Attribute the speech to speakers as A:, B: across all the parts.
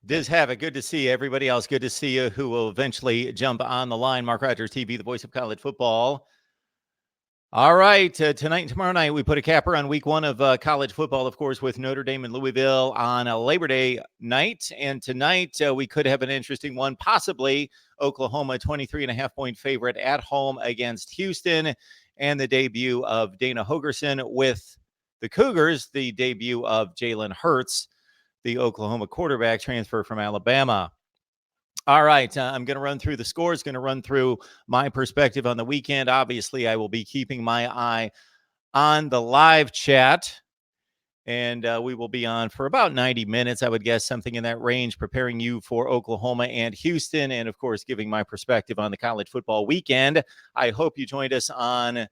A: Diz Havoc, good to see you. Everybody else, good to see you who will eventually jump on the line. Mark Rogers TV, the voice of college football. All right, tonight and tomorrow night, we put a capper on week one of college football, of course, with Notre Dame and Louisville on a Labor Day night. And tonight, we could have an interesting one, possibly Oklahoma, 23.5-point favorite at home against Houston, and the debut of Dana Hogerson with the Cougars, the debut of Jalen Hurts, the Oklahoma quarterback transfer from Alabama. All right, I'm going to run through the scores, going to run through my perspective on the weekend. Obviously, I will be keeping my eye on the live chat, and we will be on for about 90 minutes, I would guess, something in that range, preparing you for Oklahoma and Houston, and, of course, giving my perspective on the college football weekend. I hope you joined us on,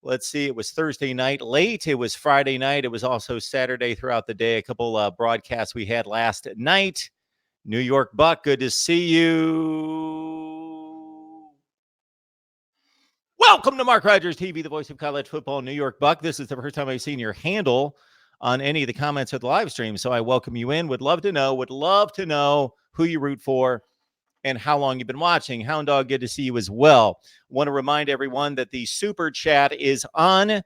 A: let's see, it was Thursday night late. It was Friday night. It was also Saturday throughout the day. A couple broadcasts we had last night. New York Buck, good to see you. Welcome to Mark Rogers TV, the voice of college football, New York Buck. This is the first time I've seen your handle on any of the comments of the live stream, so I welcome you in. Would love to know who you root for and how long you've been watching. Hound Dog, good to see you as well. Want to remind everyone that the super chat is on.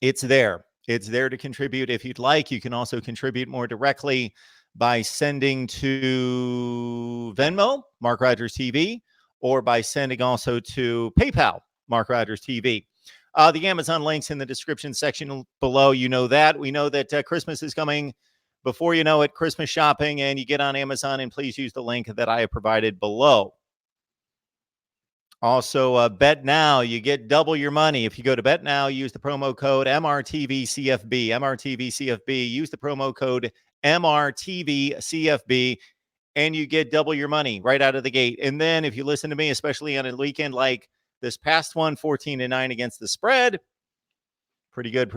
A: It's there. It's there to contribute if you'd like. You can also contribute more directly by sending to Venmo, Mark Rogers TV, or by sending also to PayPal, Mark Rogers TV. The Amazon links in the description section below. You know that. We know that Christmas is coming. Before you know it, Christmas shopping, and you get on Amazon, and please use the link that I have provided below. Also, Bet Now, you get double your money. If you go to Bet Now, use the promo code MRTVCFB. MRTVCFB, use the promo code MRTVCFB, and you get double your money right out of the gate. And then if you listen to me, especially on a weekend like this past one, 14-9 against the spread, pretty good.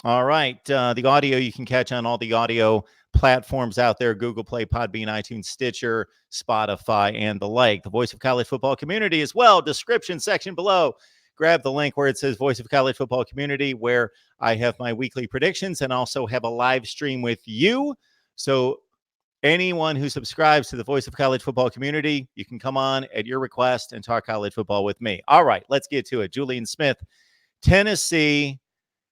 A: All right, the audio you can catch on all the audio platforms out there: Google Play, Podbean, iTunes, Stitcher, Spotify, and the like. The Voice of College Football Community as well. Description section below. Grab the link where it says Voice of College Football Community, where I have my weekly predictions and also have a live stream with you. So anyone who subscribes to the Voice of College Football Community, you can come on at your request and talk college football with me. All right, let's get to it. Julian Smith, Tennessee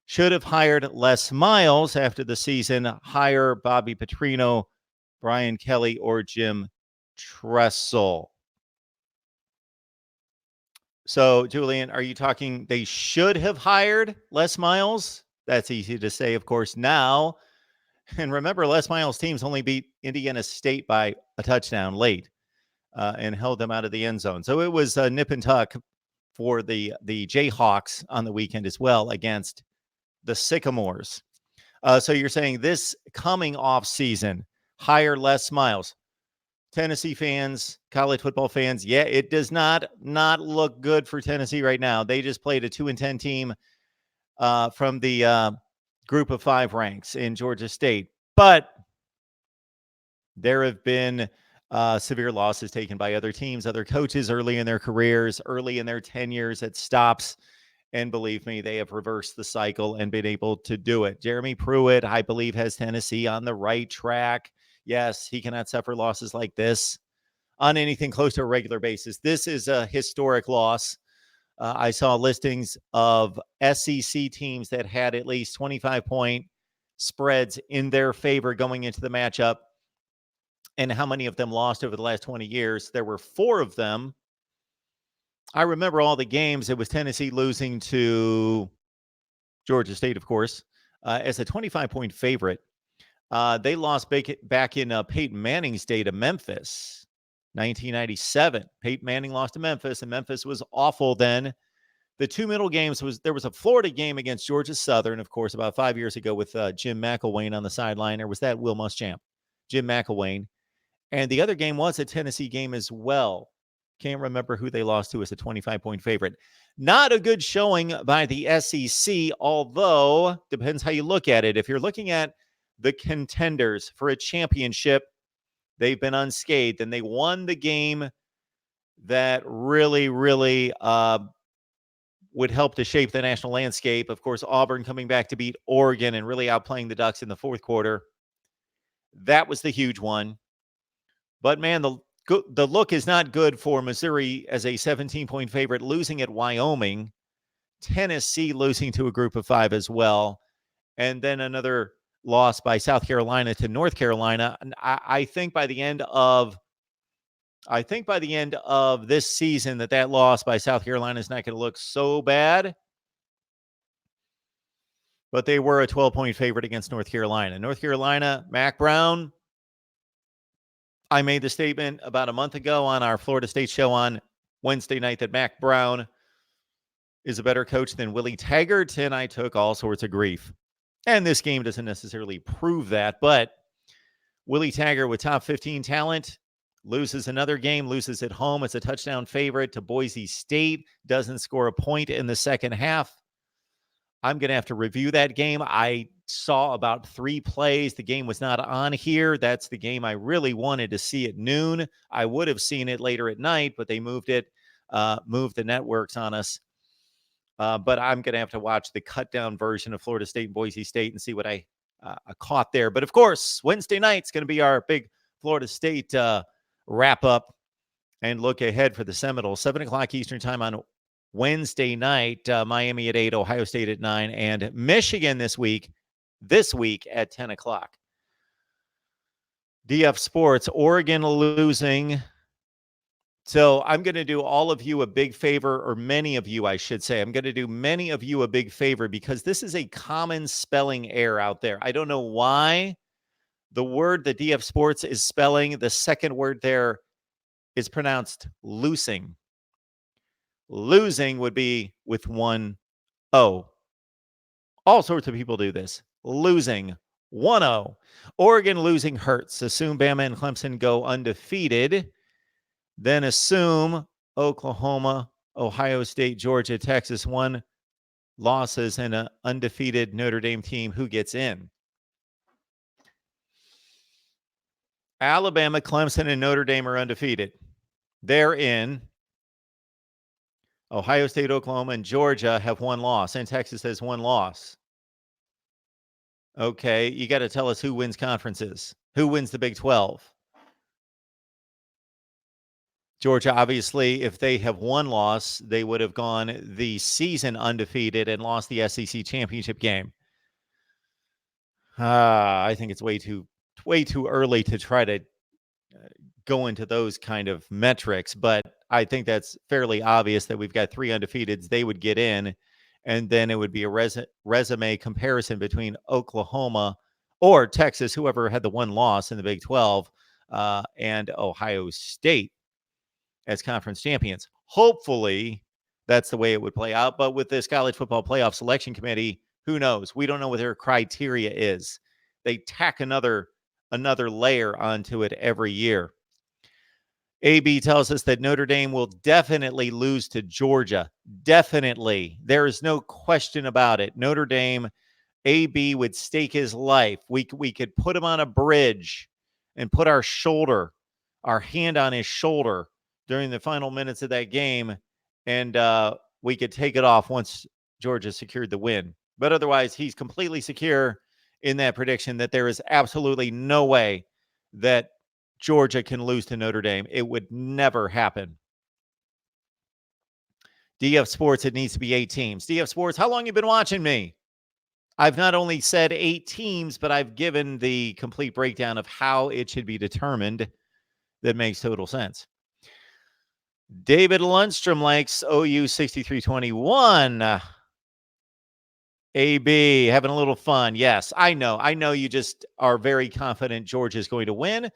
A: should have hired Les Miles after the season. Hire Bobby Petrino, Brian Kelly, or Jim Tressel. So, Julian, are you talking they should have hired Les Miles? That's easy to say, of course, now. And remember, Les Miles' teams only beat Indiana State by a touchdown late and held them out of the end zone. So it was nip and tuck for the Jayhawks on the weekend as well against the Sycamores. So you're saying this coming off season, hire Les Miles. Tennessee fans, college football fans, yeah, it does not look good for Tennessee right now. They just played a 2-10 team from the group of 5 ranks in Georgia State. But there have been severe losses taken by other teams, other coaches early in their careers, early in their tenures at stops. And believe me, they have reversed the cycle and been able to do it. Jeremy Pruitt, I believe, has Tennessee on the right track. Yes, he cannot suffer losses like this on anything close to a regular basis. This is a historic loss. I saw listings of SEC teams that had at least 25-point spreads in their favor going into the matchup, and how many of them lost over the last 20 years. There were 4 of them. I remember all the games. It was Tennessee losing to Georgia State, of course, as a 25-point favorite. They lost back in Peyton Manning's day to Memphis, 1997. Peyton Manning lost to Memphis, and Memphis was awful then. The 2 middle games there was a Florida game against Georgia Southern, of course, about 5 years ago with Jim McElwain on the sideline. Or was that Will Muschamp? Jim McElwain. And the other game was a Tennessee game as well. Can't remember who they lost to as a 25-point favorite. Not a good showing by the SEC, although depends how you look at it. If you're looking at the contenders for a championship, they've been unscathed, and they won the game that really would help to shape the national landscape. Of course, Auburn coming back to beat Oregon and really outplaying the Ducks in the fourth quarter. That was the huge one. But man, the look is not good for Missouri as a 17-point favorite, losing at Wyoming. Tennessee losing to a group of 5 as well. And then another loss by South Carolina to North Carolina. And I think by the end of this season that loss by South Carolina is not going to look so bad. But they were a 12-point favorite against North Carolina. North Carolina, Mac Brown. I made the statement about a month ago on our Florida State show on Wednesday night that Mac Brown is a better coach than Willie Taggart, and I took all sorts of grief. And this game doesn't necessarily prove that, but Willie Taggart with top 15 talent loses another game, loses at home as a touchdown favorite to Boise State, doesn't score a point in the second half. I'm going to have to review that game. I saw about 3 plays. The game was not on here. That's the game I really wanted to see at noon. I would have seen it later at night, but they moved the networks on us. But I'm going to have to watch the cut down version of Florida State and Boise State and see what I caught there. But of course, Wednesday night's going to be our big Florida State wrap up and look ahead for the Seminoles. 7:00 Eastern time on Wednesday night. Miami at 8, Ohio State at 9, and Michigan this week at 10 o'clock. DF Sports, Oregon losing. So I'm going to do all of you a big favor, or many of you, I should say. I'm going to do many of you a big favor because this is a common spelling error out there. I don't know why the word that DF Sports is spelling, the second word there is pronounced losing. Losing would be with one O. All sorts of people do this. Losing, 1-0. Oregon losing hurts. Assume Bama and Clemson go undefeated. Then assume Oklahoma, Ohio State, Georgia, Texas, 1 losses, and an undefeated Notre Dame team. Who gets in? Alabama, Clemson, and Notre Dame are undefeated. They're in. Ohio State, Oklahoma, and Georgia have 1 loss, and Texas has 1 loss. Okay, you got to tell us who wins conferences. Who wins the Big 12? Georgia, obviously, if they have 1 loss, they would have gone the season undefeated and lost the SEC championship game. I think it's way too early to try to go into those kind of metrics, but I think that's fairly obvious that we've got 3 undefeateds. They would get in, and then it would be a resume comparison between Oklahoma or Texas, whoever had the 1 loss in the Big 12, and Ohio State as conference champions. Hopefully, that's the way it would play out. But with this college football playoff selection committee, who knows? We don't know what their criteria is. They tack another layer onto it every year. AB tells us that Notre Dame will definitely lose to Georgia. Definitely. There is no question about it. Notre Dame, AB would stake his life. We could put him on a bridge and put our hand on his shoulder during the final minutes of that game, and we could take it off once Georgia secured the win. But otherwise, he's completely secure in that prediction that there is absolutely no way that Georgia can lose to Notre Dame. It would never happen. DF Sports, it needs to be 8 teams. DF Sports, how long you been watching me? I've not only said 8 teams, but I've given the complete breakdown of how it should be determined. That makes total sense. David Lundstrom likes OU 63-21. AB, having a little fun. Yes, I know you just are very confident Georgia is going to win.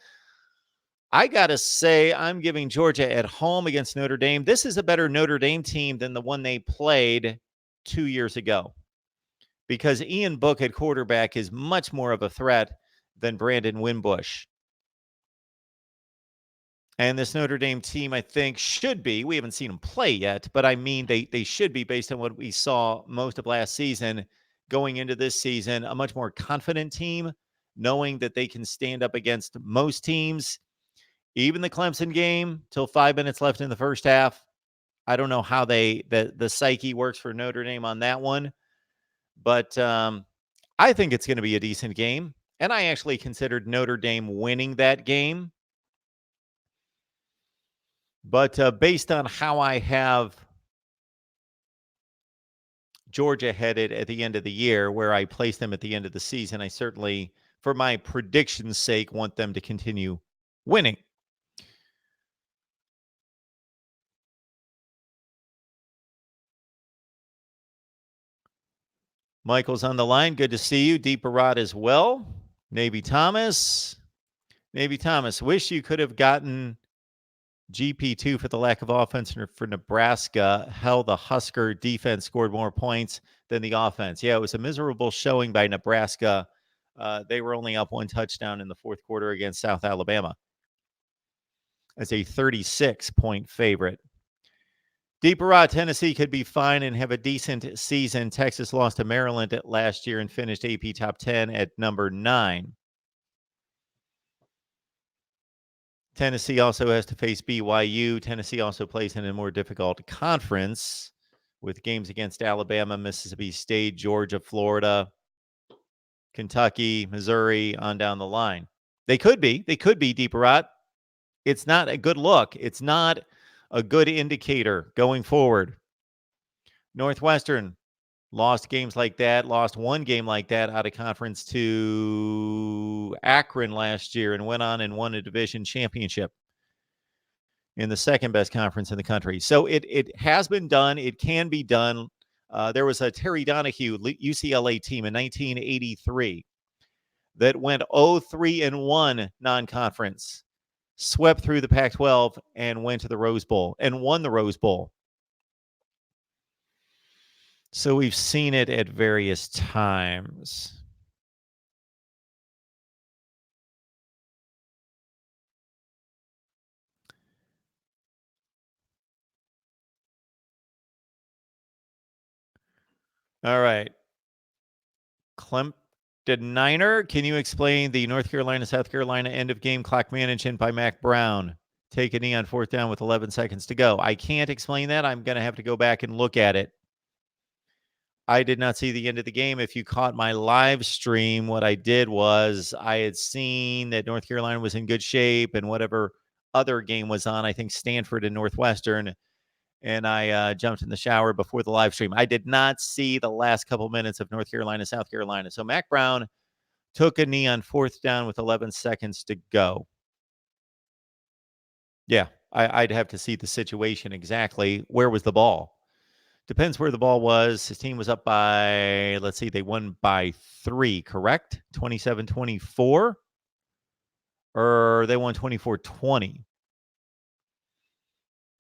A: I got to say, I'm giving Georgia at home against Notre Dame. This is a better Notre Dame team than the one they played 2 years ago, because Ian Book at quarterback is much more of a threat than Brandon Wimbush. And this Notre Dame team, I think, should be, we haven't seen them play yet, but I mean, they should be, based on what we saw most of last season, going into this season, a much more confident team, knowing that they can stand up against most teams. Even the Clemson game, till 5 minutes left in the first half, I don't know how the psyche works for Notre Dame on that one, but I think it's going to be a decent game. And I actually considered Notre Dame winning that game. But based on how I have Georgia headed at the end of the year, where I placed them at the end of the season, I certainly, for my prediction's sake, want them to continue winning. Michael's on the line. Good to see you. Deep Barad as well. Navy Thomas. Navy Thomas, wish you could have gotten GP2 for the lack of offense for Nebraska. Hell, the Husker defense scored more points than the offense. Yeah, it was a miserable showing by Nebraska. They were only up one touchdown in the fourth quarter against South Alabama as a 36-point favorite. Deeper Rod, Tennessee could be fine and have a decent season. Texas lost to Maryland last year and finished AP top 10 at number 9. Tennessee also has to face BYU. Tennessee also plays in a more difficult conference with games against Alabama, Mississippi State, Georgia, Florida, Kentucky, Missouri, on down the line. They could be Deeper Rod. It's not a good look. It's not a good indicator going forward. Northwestern lost games like that, lost one game like that out of conference to Akron last year and went on and won a division championship in the second best conference in the country. So it has been done. It can be done. There was a Terry Donahue UCLA team in 1983 that went 0-3-1 non-conference, swept through the Pac-12 and went to the Rose Bowl and won the Rose Bowl. So we've seen it at various times. All right. Niner, can you explain the North Carolina, South Carolina end of game clock management by Mac Brown? Take a knee on fourth down with 11 seconds to go. I can't explain that. I'm going to have to go back and look at it. I did not see the end of the game. If you caught my live stream, what I did was I had seen that North Carolina was in good shape and whatever other game was on, I think Stanford and Northwestern, and I jumped in the shower before the live stream. I did not see the last couple minutes of North Carolina, South Carolina. So Mac Brown took a knee on fourth down with 11 seconds to go. Yeah, I'd have to see the situation exactly. Where was the ball? Depends where the ball was. His team was up by, let's see, they won by 3, correct? 27-24? Or they won 24-20?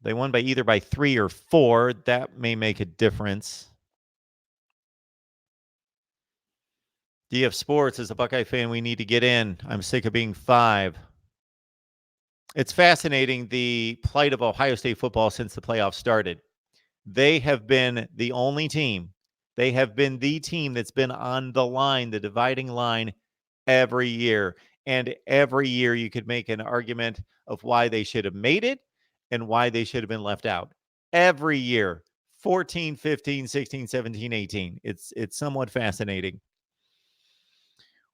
A: They won by either by 3 or 4. That may make a difference. DF Sports, as a Buckeye fan, we need to get in. I'm sick of being 5. It's fascinating, the plight of Ohio State football since the playoffs started. They have been the only team. They have been the team that's been on the line, the dividing line, every year. And every year you could make an argument of why they should have made it and why they should have been left out. Every year, 14, 15, 16, 17, 18. It's somewhat fascinating.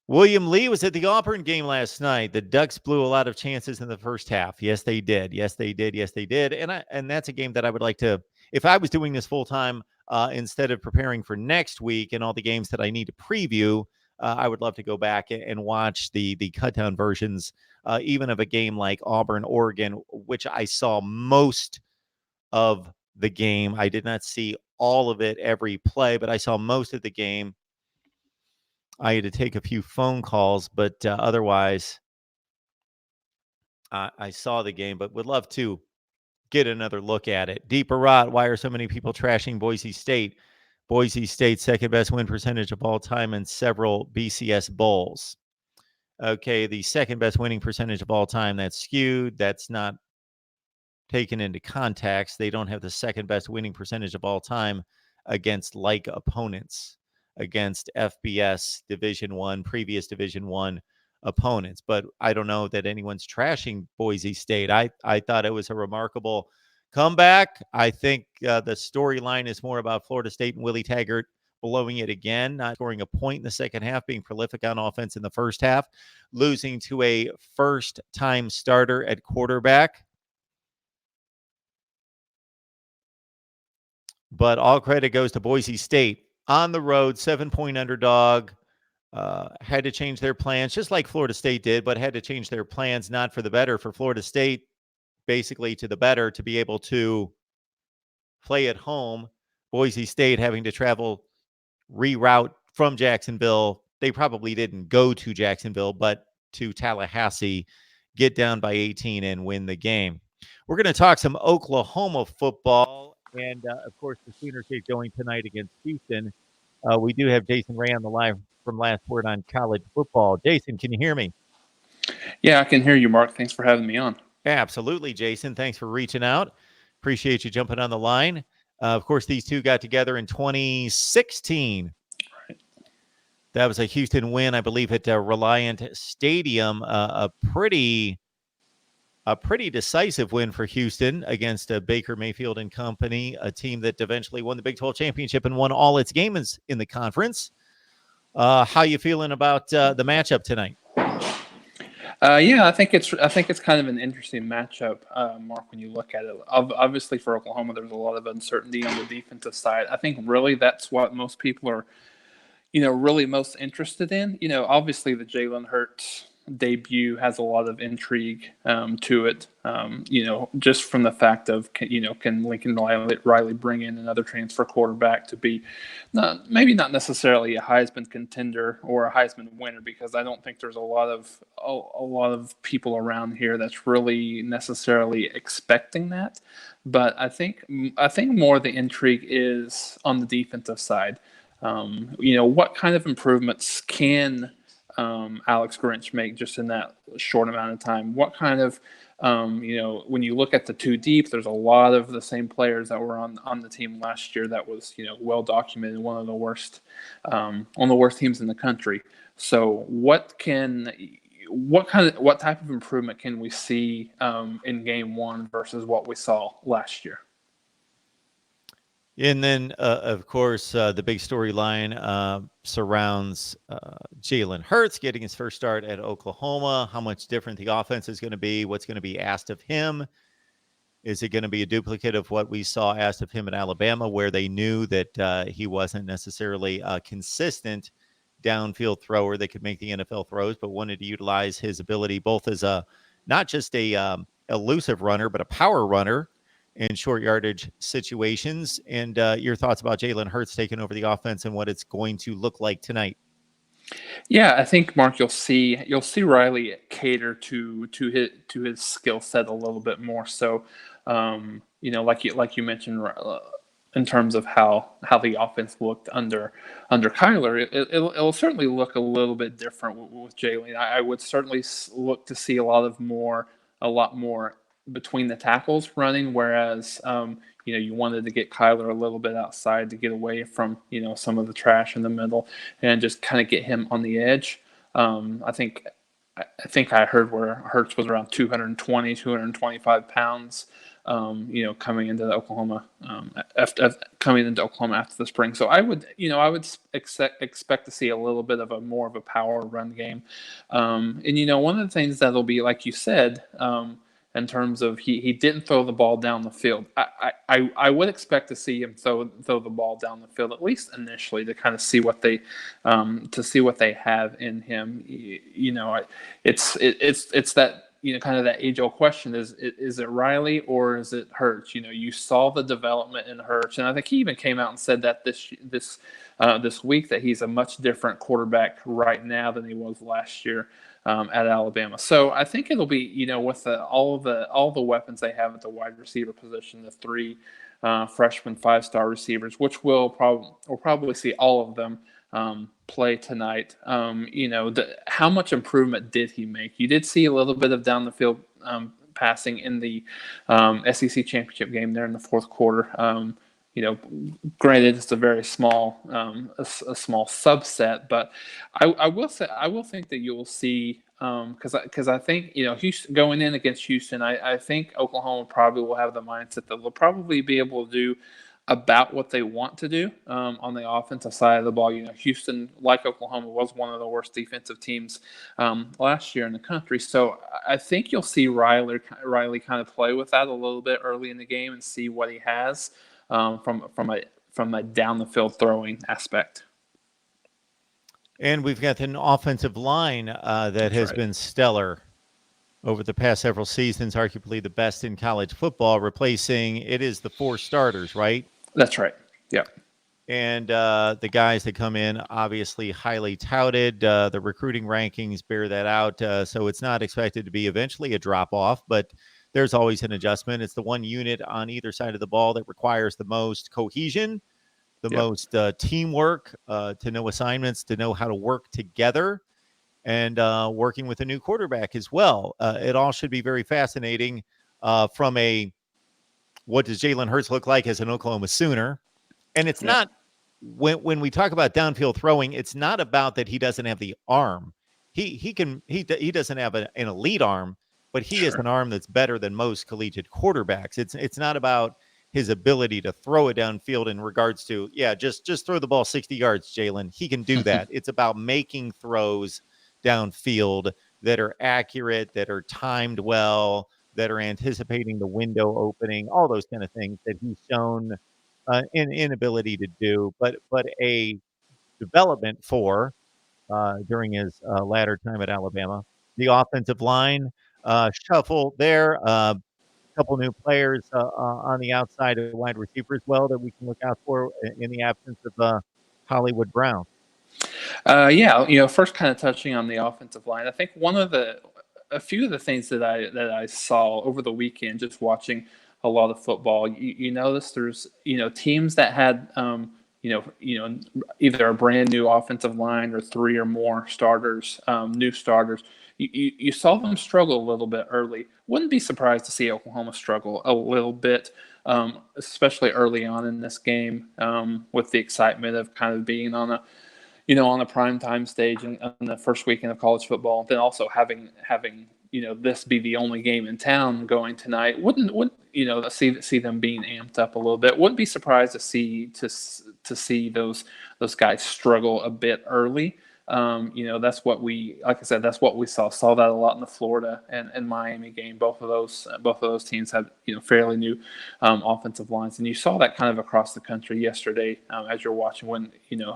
A: William Lee was at the Auburn game last night. The Ducks blew a lot of chances in the first half. Yes, they did. Yes, they did. Yes, they did. And that's a game that I would like to, if I was doing this full time, instead of preparing for next week and all the games that I need to preview, I would love to go back and watch the cut down versions, even of a game like Auburn, Oregon, which I saw most of the game. I did not see all of it, every play, but I saw most of the game. I had to take a few phone calls, but otherwise, I saw the game, but would love to get another look at it. Deeper Rot, why are so many people trashing Boise State? Boise State's second best win percentage of all time in several BCS bowls. Okay, the second best winning percentage of all time, that's skewed. That's not taken into context. They don't have the second best winning percentage of all time against like opponents, against FBS Division One, previous Division One opponents. But I don't know that anyone's trashing Boise State. I thought it was a remarkable comeback. I think the storyline is more about Florida State and Willie Taggart blowing it again, not scoring a point in the second half, being prolific on offense in the first half, losing to a first-time starter at quarterback. But all credit goes to Boise State. On the road, 7-point underdog. Had to change their plans, just like Florida State did, but had to change their plans, not for the better, for Florida State, basically to the better, to be able to play at home. Boise State having to travel, reroute from Jacksonville. They probably didn't go to Jacksonville, but to Tallahassee, get down by 18 and win the game. We're going to talk some Oklahoma football. And, of course, the Sooners get going tonight against Houston. We do have Jason Ray on the line from Last Word on College Football. Jason, can you hear me?
B: Yeah, I can hear you, Mark. Thanks for having me on.
A: Absolutely, Jason. Thanks for reaching out. Appreciate you jumping on the line. Of course, these two got together in 2016.
B: Right.
A: That was a Houston win, I believe, at Reliant Stadium. A pretty decisive win for Houston against Baker Mayfield and company, a team that eventually won the Big 12 championship and won all its games in the conference. How you feeling about the matchup tonight?
B: Yeah, I think it's kind of an interesting matchup, Mark. When you look at it, obviously for Oklahoma, there's a lot of uncertainty on the defensive side. I think really that's what most people are, really most interested in. Obviously the Jalen Hurts debut has a lot of intrigue to it. Just from the fact of can Lincoln Riley bring in another transfer quarterback to be maybe not necessarily a Heisman contender or a Heisman winner, because I don't think there's a lot of people around here that's really necessarily expecting that. But I think more the intrigue is on the defensive side. What kind of improvements can Alex Grinch make just in that short amount of time? What kind of, when you look at the two deep, there's a lot of the same players that were on the team last year that was, well documented, one of the worst teams in the country. So what type of improvement can we see in game one versus what we saw last year?
A: And then, of course, the big storyline surrounds Jalen Hurts getting his first start at Oklahoma. How much different the offense is going to be, what's going to be asked of him. Is it going to be a duplicate of what we saw asked of him at Alabama, where they knew that he wasn't necessarily a consistent downfield thrower that could make the NFL throws, but wanted to utilize his ability both as not just a elusive runner, but a power runner in short yardage situations. And your thoughts about Jalen Hurts taking over the offense and what it's going to look like tonight?
B: Yeah, I think, Mark, you'll see Riley cater to his skill set a little bit more. So, like you mentioned, in terms of how the offense looked under Kyler, it'll certainly look a little bit different with Jalen. I would certainly look to see a lot more between the tackles running, whereas you wanted to get Kyler a little bit outside to get away from some of the trash in the middle and just kind of get him on the edge. I think I heard where Hurts was around 220, 225 pounds. Coming into Oklahoma after the spring. So I would expect to see a little bit of more of a power run game. And one of the things that'll be, like you said, in terms of he didn't throw the ball down the field. I would expect to see him throw the ball down the field, at least initially, to kind of see what they have in him. It's that kind of that age-old question: is it Riley or is it Hurts? You saw the development in Hurts, and I think he even came out and said that this week that he's a much different quarterback right now than he was last year at Alabama. So I think it'll be with all the weapons they have at the wide receiver position, the three freshman 5-star receivers, which we'll probably see all of them play tonight. How much improvement did he make? You did see a little bit of down the field passing in the SEC championship game there in the fourth quarter. Granted, it's a very small, a small subset, but I will think that you will see because I think Houston going in against Houston, I think Oklahoma probably will have the mindset that they'll probably be able to do about what they want to do on the offensive side of the ball. Houston, like Oklahoma, was one of the worst defensive teams last year in the country. So I think you'll see Riley kind of play with that a little bit early in the game and see what he has from a down the field throwing aspect.
A: And we've got an offensive line that
B: That's
A: has
B: right.
A: been stellar over the past several seasons, arguably the best in college football, replacing it is the 4 starters, right?
B: That's right. Yeah.
A: And the guys that come in, obviously highly touted. The recruiting rankings bear that out. So it's not expected to be eventually a drop off, but there's always an adjustment. It's the one unit on either side of the ball that requires the most cohesion, the
B: Yep.
A: most teamwork, to know assignments, to know how to work together, and working with a new quarterback as well. It all should be very fascinating from a what does Jalen Hurts look like as an Oklahoma Sooner? And it's
B: Yep.
A: not when we talk about downfield throwing, it's not about that he doesn't have the arm. He doesn't have an elite arm, but he has
B: Sure.
A: an arm that's better than most collegiate quarterbacks. It's not about his ability to throw it downfield in regards to just throw the ball 60 yards, Jalen. He can do that. It's about making throws downfield that are accurate, that are timed well, that are anticipating the window opening, all those kind of things that he's shown an inability to do, but a development for during his latter time at Alabama. The offensive line shuffle there. A couple new players on the outside of wide receiver as well that we can look out for in the absence of Hollywood Brown.
B: Yeah, first kind of touching on the offensive line, I think a few of the things that I saw over the weekend, just watching a lot of football, you notice there's teams that had either a brand new offensive line or 3 or more starters, new starters. You saw them struggle a little bit early. Wouldn't be surprised to see Oklahoma struggle a little bit, especially early on in this game, with the excitement of kind of being on a prime time stage and on the first weekend of college football. Then also having this be the only game in town going tonight. Wouldn't see them being amped up a little bit. Wouldn't be surprised to see those guys struggle a bit early. That's what like I said, that's what we saw that a lot in the Florida and Miami game. Both of those teams had fairly new offensive lines, and you saw that kind of across the country yesterday as you're watching. When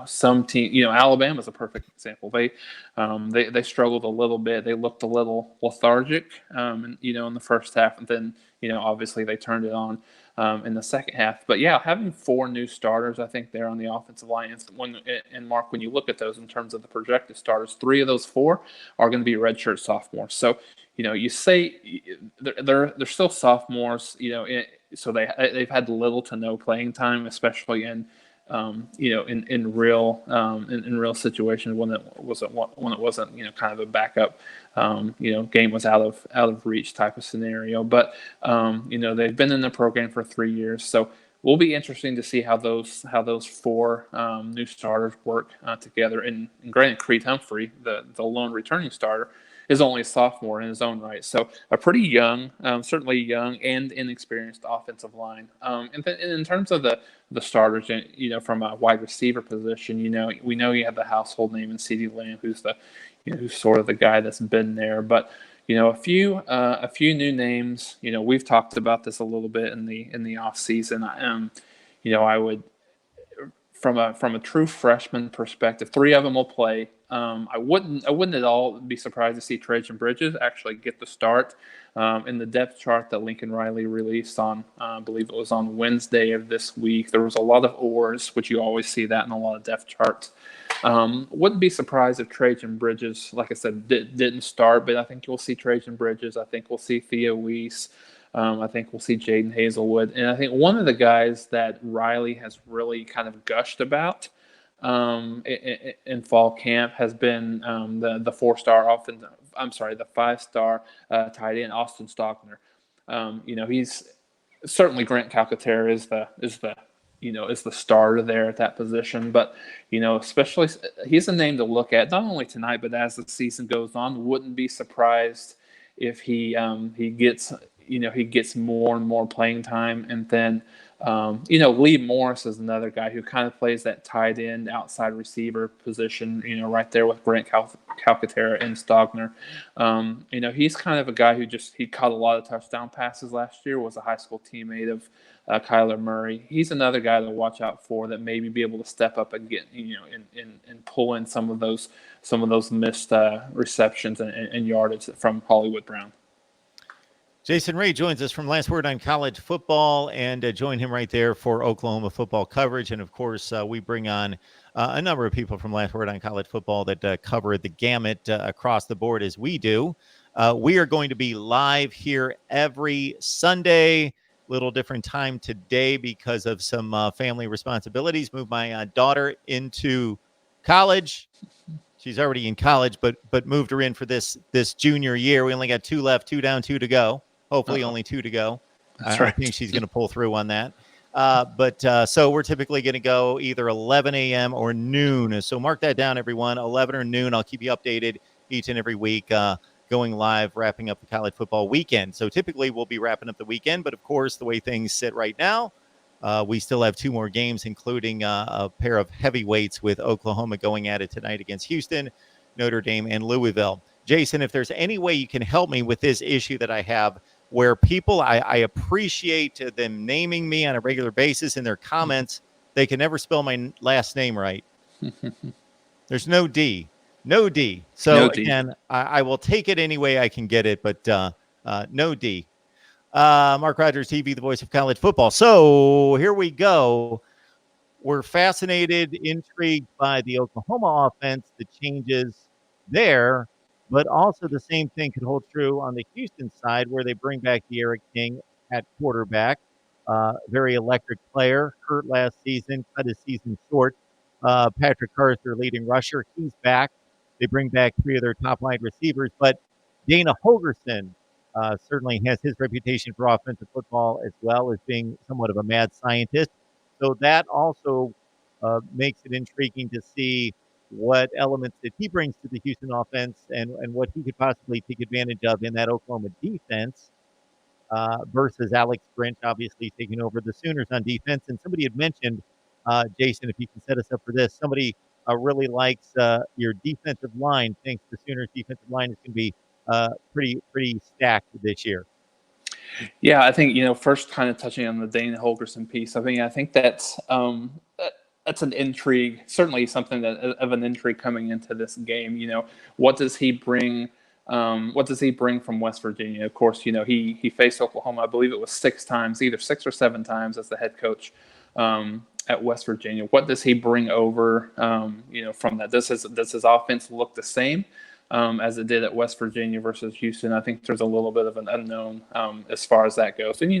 B: some team, Alabama's a perfect example. They struggled a little bit. They looked a little lethargic, in the first half, and then obviously they turned it on in the second half. But yeah, having 4 new starters, I think there on the offensive line. And Mark, when you look at those in terms of the projected starters, 3 of those 4 are going to be redshirt sophomores. So you say they're still sophomores. So they've had little to no playing time, especially in in real situations when it wasn't kind of a backup game was out of reach type of scenario. But they've been in the program for 3 years, so will be interesting to see how those 4 new starters work together. And granted, Creed Humphrey, the lone returning starter, is only a sophomore in his own right. So a pretty young, certainly young and inexperienced offensive line. And in terms of the starters, from a wide receiver position, we know you have the household name in CeeDee Lamb, who's sort of the guy that's been there. But a few new names. We've talked about this a little bit in the off season. I would, from a true freshman perspective, 3 of them will play. I wouldn't at all be surprised to see Trajan Bridges actually get the start in the depth chart that Lincoln Riley released on, I believe it was on Wednesday of this week. There was a lot of oars, which you always see that in a lot of depth charts. Wouldn't be surprised if Trajan Bridges, like I said, didn't start, but I think you'll see Trajan Bridges. I think we'll see Theo Weiss. I think we'll see Jaden Hazelwood. And I think one of the guys that Riley has really kind of gushed about in fall camp has been the 4-star the 5-star tight end Austin Stockner. He's certainly Grant Calcaterra is the is the starter there at that position. But, especially he's a name to look at, not only tonight, but as the season goes on. Wouldn't be surprised if he gets more and more playing time. And then, Lee Morris is another guy who kind of plays that tight end outside receiver position, right there with Grant Calcaterra and Stogner. He's kind of a guy who he caught a lot of touchdown passes last year, was a high school teammate of Kyler Murray. He's another guy to watch out for that maybe be able to step up and get, and pull in some of those missed receptions and yardage from Hollywood Brown.
A: Jason Ray joins us from Last Word on College Football, and join him right there for Oklahoma football coverage. And, of course, we bring on a number of people from Last Word on College Football that cover the gamut across the board as we do. We are going to be live here every Sunday. Little different time today because of some family responsibilities. Moved my daughter into college. She's already in college, but moved her in for this junior year. We only got 2 left, 2 down, 2 to go. Hopefully only 2 to go.
B: That's right.
A: I think she's going to pull through on that. So we're typically going to go either 11 a.m. or noon. So mark that down, everyone. 11 or noon. I'll keep you updated each and every week, going live, wrapping up the college football weekend. So typically we'll be wrapping up the weekend. But, of course, the way things sit right now, we still have 2 more games, including a pair of heavyweights with Oklahoma going at it tonight against Houston, Notre Dame, and Louisville. Jason, if there's any way you can help me with this issue that I have, where people, I appreciate them naming me on a regular basis in their comments, they can never spell my last name right. There's no D. No D. So,
B: No D.
A: Again, I will take it any way I can get it, but no D. Mark Rogers TV, the voice of college football. So here we go. We're fascinated, intrigued by the Oklahoma offense, the changes there, but also the same thing could hold true on the Houston side, where they bring back De'Ara King at quarterback. Very electric player, hurt last season, cut his season short. Patrick Carr is their leading rusher. He's back. They bring back 3 of their top wide receivers, but Dana Holgerson certainly has his reputation for offensive football as well as being somewhat of a mad scientist. So that also makes it intriguing to see what elements that he brings to the Houston offense and what he could possibly take advantage of in that Oklahoma defense versus Alex Grinch, obviously taking over the Sooners on defense. And somebody had mentioned, Jason, if you can set us up for this, somebody really likes your defensive line, thinks the Sooners defensive line is going to be pretty stacked this year.
B: Yeah, I think, first kind of touching on the Dana Holgerson piece, I think that's an intrigue, certainly something that of an intrigue coming into this game. What does he bring? What does he bring from West Virginia? Of course, he faced Oklahoma, I believe it was 6 times, either 6 or 7 times as the head coach at West Virginia. What does he bring over, from that? Does his offense look the same as it did at West Virginia versus Houston? I think there's a little bit of an unknown as far as that goes. And,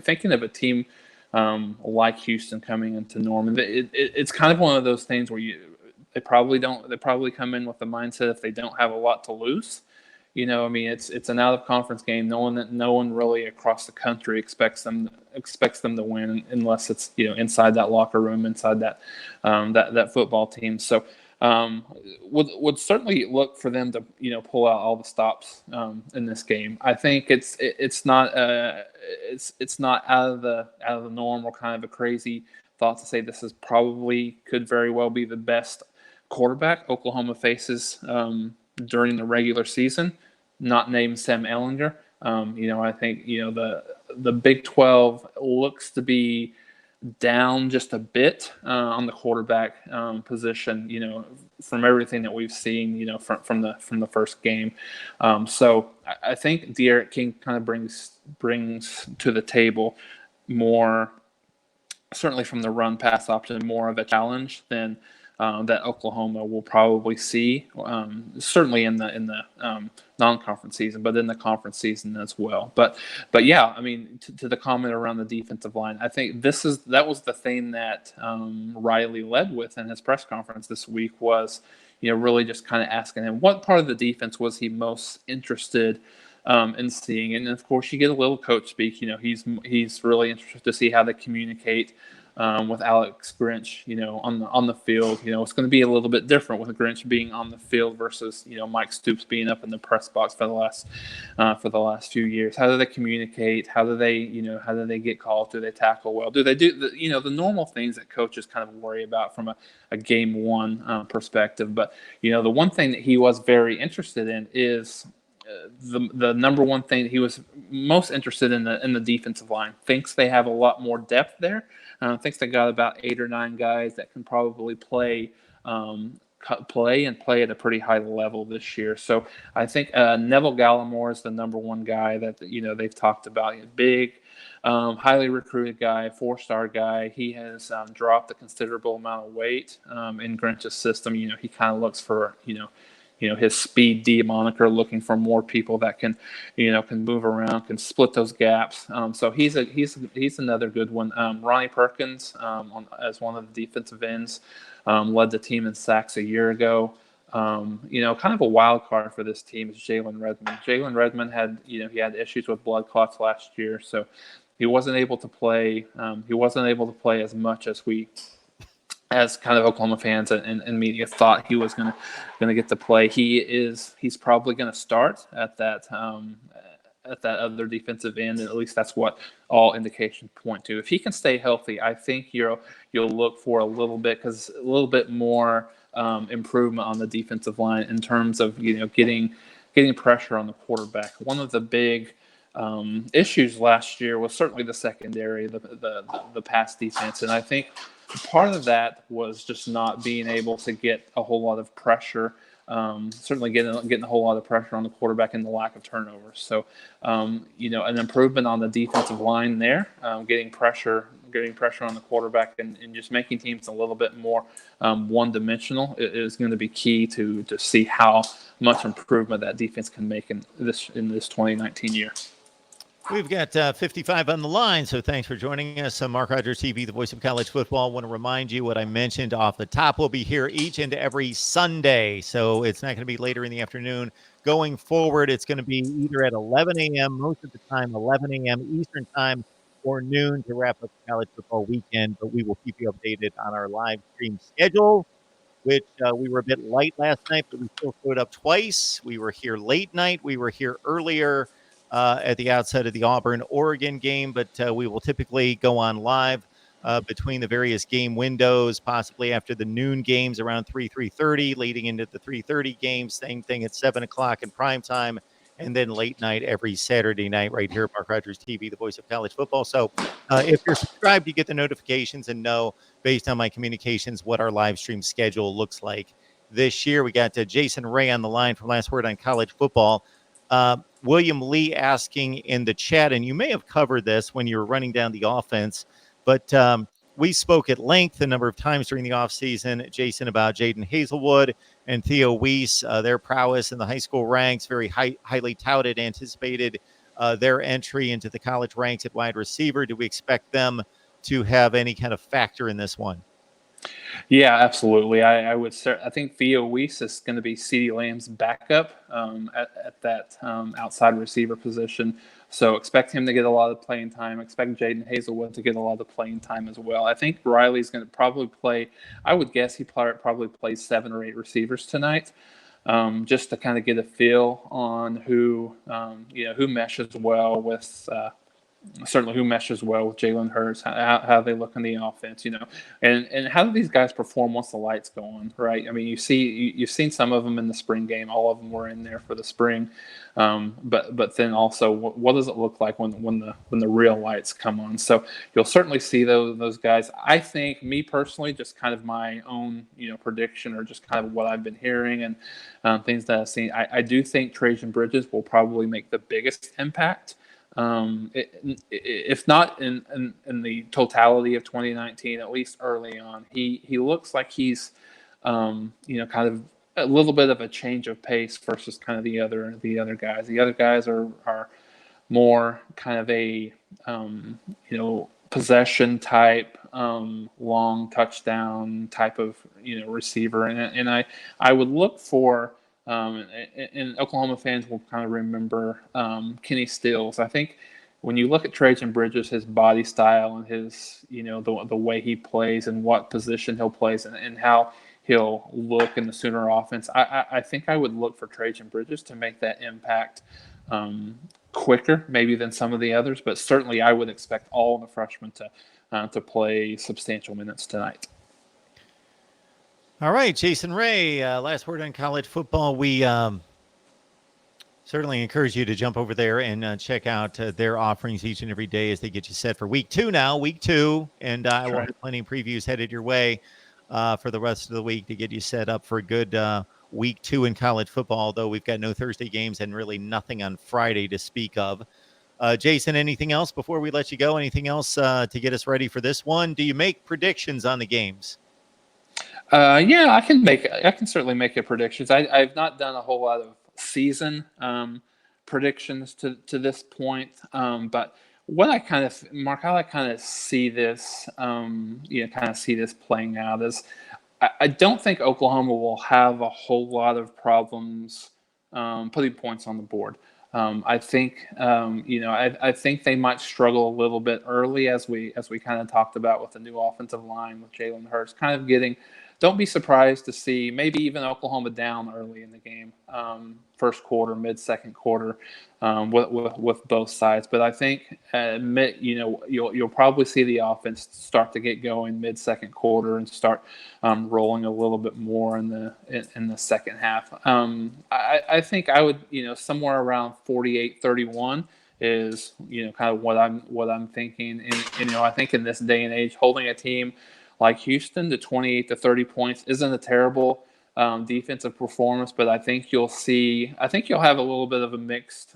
B: thinking of a team like Houston coming into Norman, it's kind of one of those things where they probably come in with the mindset if they don't have a lot to lose. It's an out of conference game. No one really across the country expects them to win unless it's inside that locker room, inside that football team. So would certainly look for them to pull out all the stops in this game. I think it's not out of the norm or kind of a crazy thought to say this is could very well be the best quarterback Oklahoma faces during the regular season, not named Sam Ehlinger. I think the Big 12 looks to be down just a bit on the quarterback position, from everything that we've seen, from the first game. So I think De'Ara King kind of brings to the table more, certainly from the run pass option, more of a challenge than that Oklahoma will probably see, certainly in the non-conference season, but in the conference season as well. But yeah, to the comment around the defensive line, I think that was the thing that Riley led with in his press conference this week was, really just kind of asking him what part of the defense was he most interested in seeing. And of course, you get a little coach speak. He's really interested to see how they communicate with Alex Grinch, on the field. It's going to be a little bit different with Grinch being on the field versus Mike Stoops being up in the press box for the last few years. How do they communicate? How do they get calls? Do they tackle well? Do they do the normal things that coaches kind of worry about from a game one perspective? But the one thing that he was very interested in is the number one thing he was most interested in the defensive line. Thinks they have a lot more depth there. Thinks they got about 8 or 9 guys that can probably play at a pretty high level this year. So I think Neville Gallimore is the number one guy that they've talked about. He's big, highly recruited guy, 4-star guy. He has dropped a considerable amount of weight in Grinch's system. He kind of looks for his speed D moniker, looking for more people that can move around, can split those gaps. So he's another good one. Ronnie Perkins, as one of the defensive ends, led the team in sacks a year ago. Kind of a wild card for this team is Jalen Redmond. Jalen Redmond had he had issues with blood clots last year, so he wasn't able to play. He wasn't able to play as much as kind of Oklahoma fans and media thought he was going to get to play. He's probably going to start at that other defensive end, and at least that's what all indications point to. If he can stay healthy, I think you'll look for a little bit more improvement on the defensive line in terms of getting pressure on the quarterback. One of the big issues last year was certainly the secondary, the pass defense, and I think part of that was just not being able to get a whole lot of pressure. Certainly getting a whole lot of pressure on the quarterback and the lack of turnovers. So, an improvement on the defensive line there, getting pressure on the quarterback and just making teams a little bit more one-dimensional is going to be key to see how much improvement that defense can make in this 2019 year.
A: We've got 55 on the line, so thanks for joining us. I'm Mark Rogers TV, the voice of college football. I want to remind you what I mentioned off the top. We'll be here each and every Sunday, so it's not going to be later in the afternoon. Going forward, it's going to be either at 11 a.m., most of the time 11 a.m. Eastern time, or noon to wrap up the college football weekend, but we will keep you updated on our live stream schedule, which we were a bit light last night, but we still showed up twice. We were here late night. We were here earlier at the outset of the Auburn-Oregon game, but we will typically go on live between the various game windows, possibly after the noon games around 3:30, leading into the 3:30 games. Same thing at 7 o'clock in prime time, and then late night every Saturday night right here at Mark Rogers TV, the voice of college football. So if you're subscribed, you get the notifications and know, based on my communications, what our live stream schedule looks like this year. We got Jason Ray on the line from Last Word on College Football. William Lee asking in the chat, and you may have covered this when you were running down the offense, but we spoke at length a number of times during the offseason, Jason, about Jaden Hazelwood and Theo Weiss, their prowess in the high school ranks, very highly touted, anticipated their entry into the college ranks at wide receiver. Do we expect them to have any kind of factor in this one?
B: Yeah, absolutely. I think Theo Weiss is going to be CeeDee Lamb's backup at that outside receiver position. So expect him to get a lot of playing time. Expect Jaden Hazelwood to get a lot of playing time as well. I think Riley's going to probably play. I would guess he probably plays 7 or 8 receivers tonight, just to kind of get a feel on who meshes well with. Certainly who meshes well with Jalen Hurts, how they look in the offense, and how do these guys perform once the lights go on, right? I mean, you've seen some of them in the spring game. All of them were in there for the spring, but then also what does it look like when the real lights come on? So you'll certainly see those guys. I think, me personally, just kind of my own prediction, or just kind of what I've been hearing and things that I've seen. I do think Trajan Bridges will probably make the biggest impact. If not in the totality of 2019, at least early on, he looks like he's kind of a little bit of a change of pace versus kind of the other guys. The other guys are more kind of a possession type, long touchdown type of receiver, and I would look for. And Oklahoma fans will kind of remember Kenny Stills. I think when you look at Trajan Bridges, his body style and his, the way he plays and what position he'll play and how he'll look in the Sooner offense, I think I would look for Trajan Bridges to make that impact quicker, maybe than some of the others. But certainly, I would expect all the freshmen to play substantial minutes tonight.
A: All right, Jason Ray, last word on college football. We certainly encourage you to jump over there and check out their offerings each and every day as they get you set for week 2 now, week 2. And I will have plenty of previews headed your way for the rest of the week to get you set up for a good week 2 in college football, although we've got no Thursday games and really nothing on Friday to speak of. Jason, anything else before we let you go? Anything else to get us ready for this one? Do you make predictions on the games?
B: Yeah, I can certainly make a predictions. I've not done a whole lot of season predictions to this point, but what I kind of, Mark, how I kind of see this, playing out is, I don't think Oklahoma will have a whole lot of problems putting points on the board. I think I think they might struggle a little bit early, as we kind of talked about with the new offensive line with Jalen Hurts, kind of getting. Don't be surprised to see maybe even Oklahoma down early in the game, first quarter, mid-second quarter, with both sides. But I think you'll probably see the offense start to get going mid-second quarter and start rolling a little bit more in the second half. I think I would somewhere around 48-31 is kind of what I'm thinking. And I think in this day and age, holding a team like Houston to 28 to 30 points isn't a terrible defensive performance, but I think you'll have a little bit of a mixed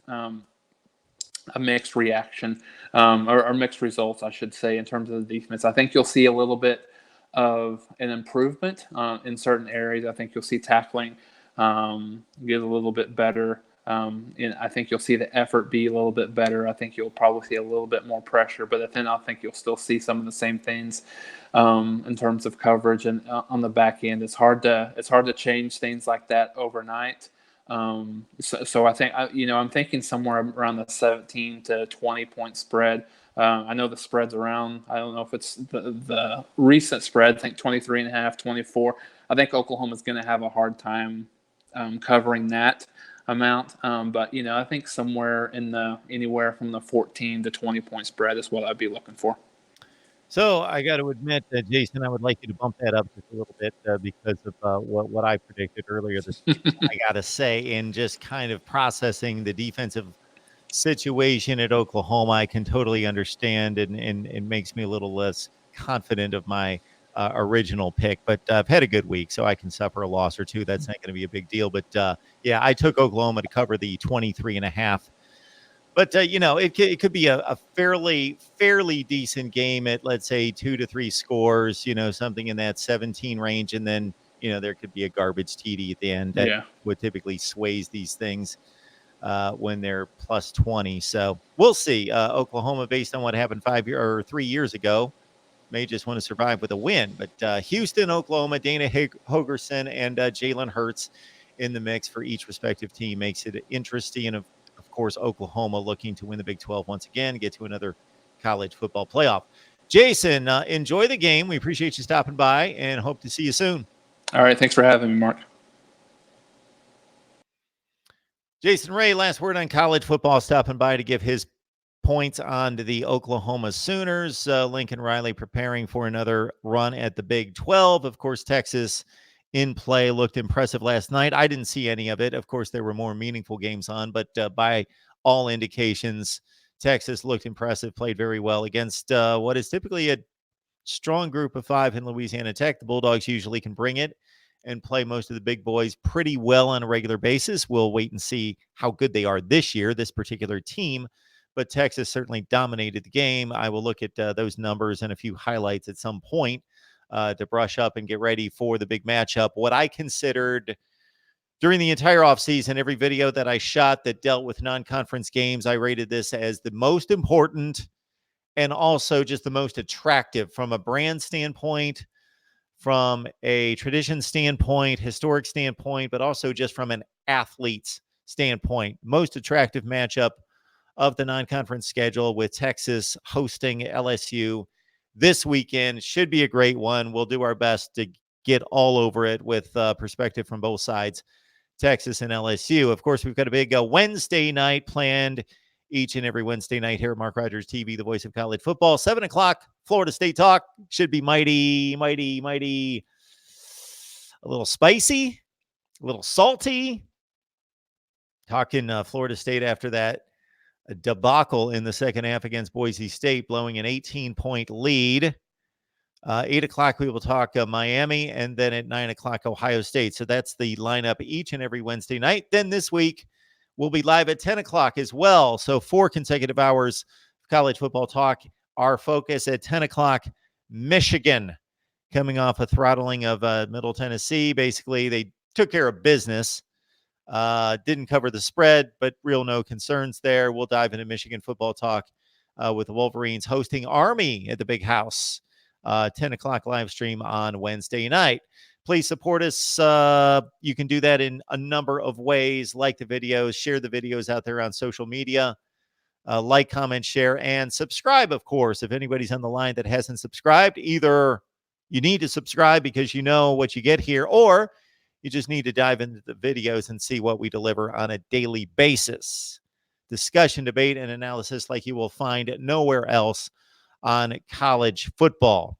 B: reaction or mixed results, I should say, in terms of the defense. I think you'll see a little bit of an improvement in certain areas. I think you'll see tackling get a little bit better. And I think you'll see the effort be a little bit better. I think you'll probably see a little bit more pressure, but then I think you'll still see some of the same things in terms of coverage and on the back end. It's hard to change things like that overnight. So I think I'm thinking somewhere around the 17 to 20 point spread. I know the spread's around. I don't know if it's the recent spread. I think 23.5, 24. I think Oklahoma's going to have a hard time covering that amount. But I think somewhere in anywhere from the 14 to 20 point spread is what I'd be looking for.
A: So I got to admit, Jason, I would like you to bump that up just a little bit because of what I predicted earlier this week. I got to say, in just kind of processing the defensive situation at Oklahoma, I can totally understand, and it makes me a little less confident of my original pick. But I've had a good week, so I can suffer a loss or two. That's not going to be a big deal. But yeah, I took Oklahoma to cover the 23.5. But it could be a fairly decent game at, let's say, 2 to 3 scores. Something in that 17 range, and then there could be a garbage TD at the end that would typically sways these things when they're plus 20. So we'll see. Oklahoma, based on what happened 3 years ago, may just want to survive with a win. But Houston, Oklahoma, Dana Hogerson, and Jalen Hurts in the mix for each respective team makes it interesting. And of course, Oklahoma looking to win the Big 12 once again, get to another college football playoff. Jason, enjoy the game. We appreciate you stopping by and hope to see you soon.
B: All right. Thanks for having me, Mark.
A: Jason Ray, last word on college football, stopping by to give his points on to the Oklahoma Sooners. Lincoln Riley preparing for another run at the Big 12. Of course, Texas in play looked impressive last night. I didn't see any of it. Of course, there were more meaningful games on, but by all indications, Texas looked impressive, played very well against what is typically a strong group of 5 in Louisiana Tech. The Bulldogs usually can bring it and play most of the big boys pretty well on a regular basis. We'll wait and see how good they are this year, this particular team. But Texas certainly dominated the game. I will look at those numbers and a few highlights at some point to brush up and get ready for the big matchup. What I considered during the entire offseason, every video that I shot that dealt with non-conference games, I rated this as the most important and also just the most attractive from a brand standpoint, from a tradition standpoint, historic standpoint, but also just from an athlete's standpoint. Most attractive matchup of the non-conference schedule with Texas hosting LSU this weekend. Should be a great one. We'll do our best to get all over it with perspective from both sides, Texas and LSU. Of course, we've got a big Wednesday night planned each and every Wednesday night here at Mark Rogers TV, the voice of college football. 7 o'clock, Florida State Talk. Should be mighty, a little spicy, a little salty. Talking Florida State after that debacle in the second half against Boise State, blowing an 18-point lead. 8 o'clock, we will talk Miami, and then at 9 o'clock, Ohio State. So that's the lineup each and every Wednesday night. Then this week, we'll be live at 10 o'clock as well. So 4 consecutive hours of college football talk. Our focus at 10 o'clock, Michigan, coming off a throttling of Middle Tennessee. Basically, they took care of business. Didn't cover the spread, but real no concerns there. We'll dive into Michigan football talk with the Wolverines hosting Army at the Big House. 10 o'clock live stream on Wednesday night. Please support us. You can do that in a number of ways. Like the videos, share the videos out there on social media. Like, comment, share, and subscribe, of course. If anybody's on the line that hasn't subscribed, either you need to subscribe because you know what you get here, or you just need to dive into the videos and see what we deliver on a daily basis. Discussion, debate, and analysis like you will find nowhere else on college football.